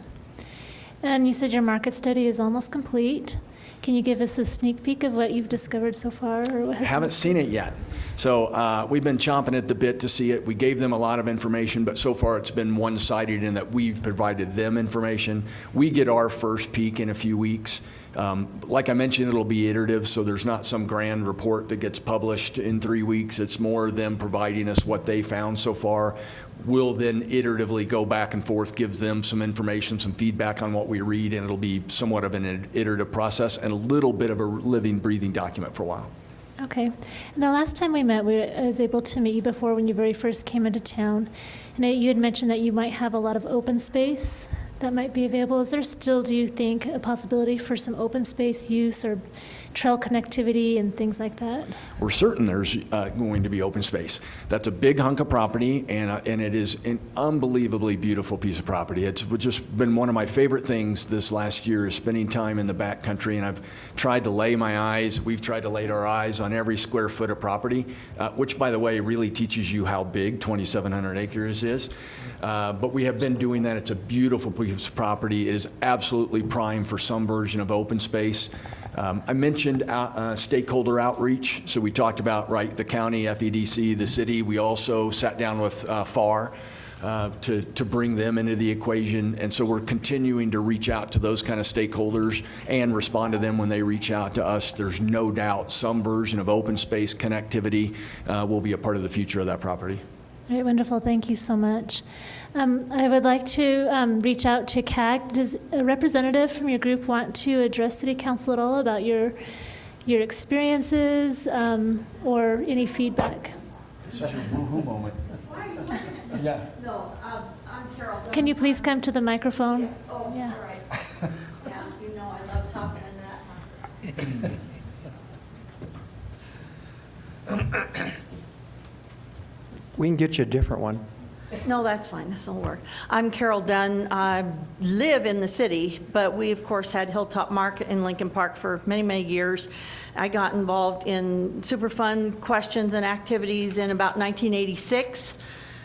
And you said your market study is almost complete. Can you give us a sneak peek of what you've discovered so far? Or what has Haven't seen it yet. So we've been chomping at the bit to see it. We gave them a lot of information, but so far it's been one-sided in that we've provided them information. We get our first peek in a few weeks. Like I mentioned, it'll be iterative, so there's not some grand report that gets published in 3 weeks. It's more them providing us what they found so far. We'll then iteratively go back and forth, gives them some information, some feedback on what we read, and it'll be somewhat of an iterative process and a little bit of a living, breathing document for a while. Okay. And the last time we met, I was able to meet you before when you very first came into town. And you had mentioned that you might have a lot of open space that might be available. Is there still, do you think, a possibility for some open space use or trail connectivity and things like that? We're certain there's going to be open space. That's a big hunk of property, and it is an unbelievably beautiful piece of property. It's just been one of my favorite things this last year is spending time in the back country, and I've tried to lay my eyes, we've tried to lay our eyes on every square foot of property, which, by the way, really teaches you how big 2,700 acres is. But we have been doing that. It's a beautiful piece of property. It is absolutely prime for some version of open space. I mentioned stakeholder outreach. So we talked about, right, the county, FEDC, the city. We also sat down with FAR to bring them into the equation. And so we're continuing to reach out to those kind of stakeholders and respond to them when they reach out to us. There's no doubt some version of open space connectivity will be a part of the future of that property. All right, wonderful. Thank you so much. I would like to reach out to CAG. Does a representative from your group want to address City Council at all about your experiences or any feedback? This is your woo-hoo moment. Yeah. No, I'm Carol. Can you please come to the microphone? Oh, Yeah. all right. Yeah, you know I love talking in that. We can get you a different one. No, that's fine, this will work. I'm Carol Dunn. I live in the city, but we, of course, had Hilltop Market in Lincoln Park for many, many years. I got involved in Superfund questions and activities in about 1986.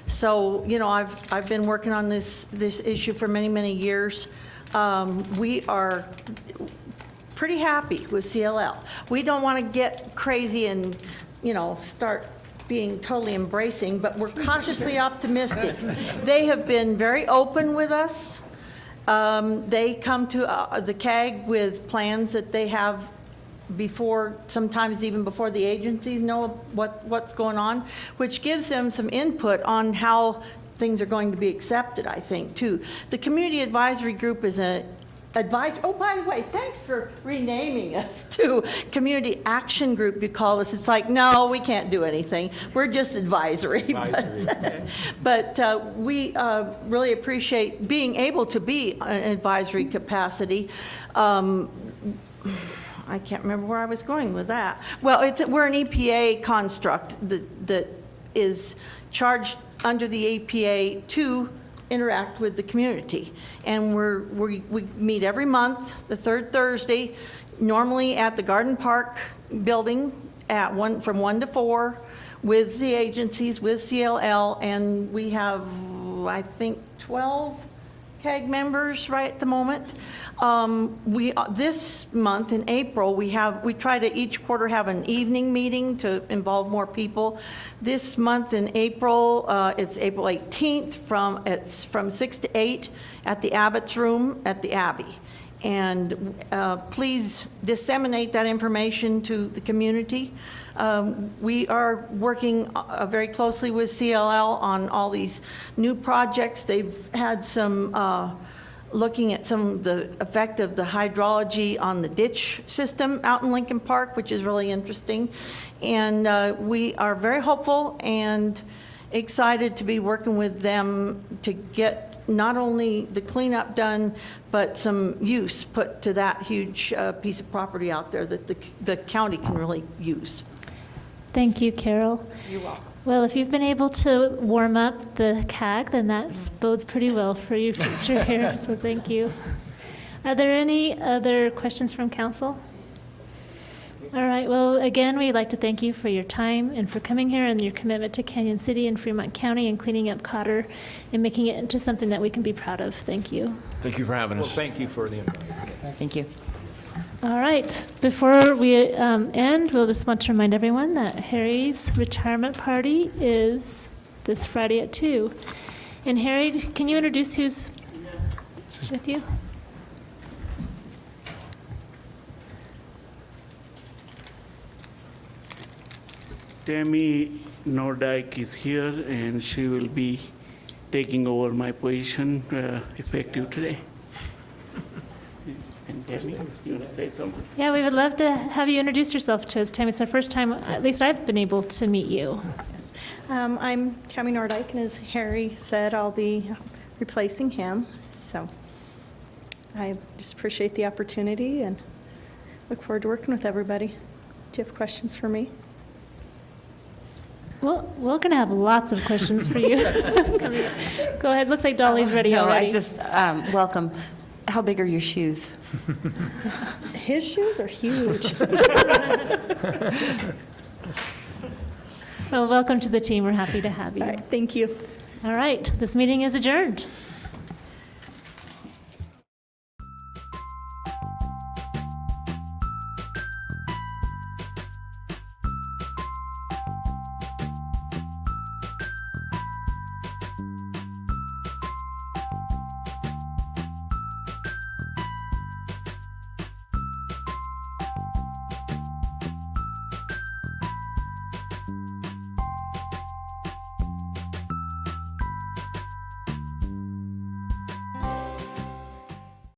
So, you know, I've been working on this issue for many, many years. We are pretty happy with CLL. We don't want to get crazy and, you know, start being totally embracing, but we're cautiously optimistic. They have been very open with us. They come to the CAG with plans that they have before, sometimes even before the agencies know what's going on, which gives them some input on how things are going to be accepted, I think, too. The Community Advisory Group is oh, by the way, thanks for renaming us to Community Action Group, you call us. It's like, no, we can't do anything. We're just advisory. But we really appreciate being able to be an advisory capacity. I can't remember where I was going with that. Well, we're an EPA construct that is charged under the EPA to interact with the community. And we meet every month, the third Thursday, normally at the Garden Park building from 1 to 4 with the agencies, with CLL, and we have, I think, 12 CAG members right at the moment. This month in April, we try to each quarter have an evening meeting to involve more people. This month in April, it's April 18th it's from 6 to 8 at the Abbott's Room at the Abbey. And please disseminate that information to the community. We are working very closely with CLL on all these new projects. They've had some looking at some of the effect of the hydrology on the ditch system out in Lincoln Park, which is really interesting. And we are very hopeful and excited to be working with them to get not only the cleanup done, but some use put to that huge piece of property out there that the county can really use. Thank you, Carol. You're welcome. Well, if you've been able to warm up the CAG, then that bodes pretty well for your future here, so thank you. Are there any other questions from council? All right, well, again, we'd like to thank you for your time and for coming here and your commitment to Canyon City and Fremont County and cleaning up Cotter and making it into something that we can be proud of. Thank you. Thank you for having us. Well, thank you for the invite. Thank you. All right, before we end, we'll just want to remind everyone that Harry's retirement party is this Friday at 2. And Harry, can you introduce who's with you? Tammy Nordyke is here, and she will be taking over my position effective today. And Tammy, you want to say something? Yeah, we would love to have you introduce yourself to us, Tammy. It's the first time, at least I've been able to meet you. Yes. I'm Tammy Nordyke, and as Harry said, I'll be replacing him. So I just appreciate the opportunity and look forward to working with everybody. Do you have questions for me? Well, we're going to have lots of questions for you. Go ahead. Looks like Dolly's ready No, already. I just, welcome. How big are your shoes? His shoes are huge. Well, welcome to the team. We're happy to have you. All right, thank you. All right. This meeting is adjourned.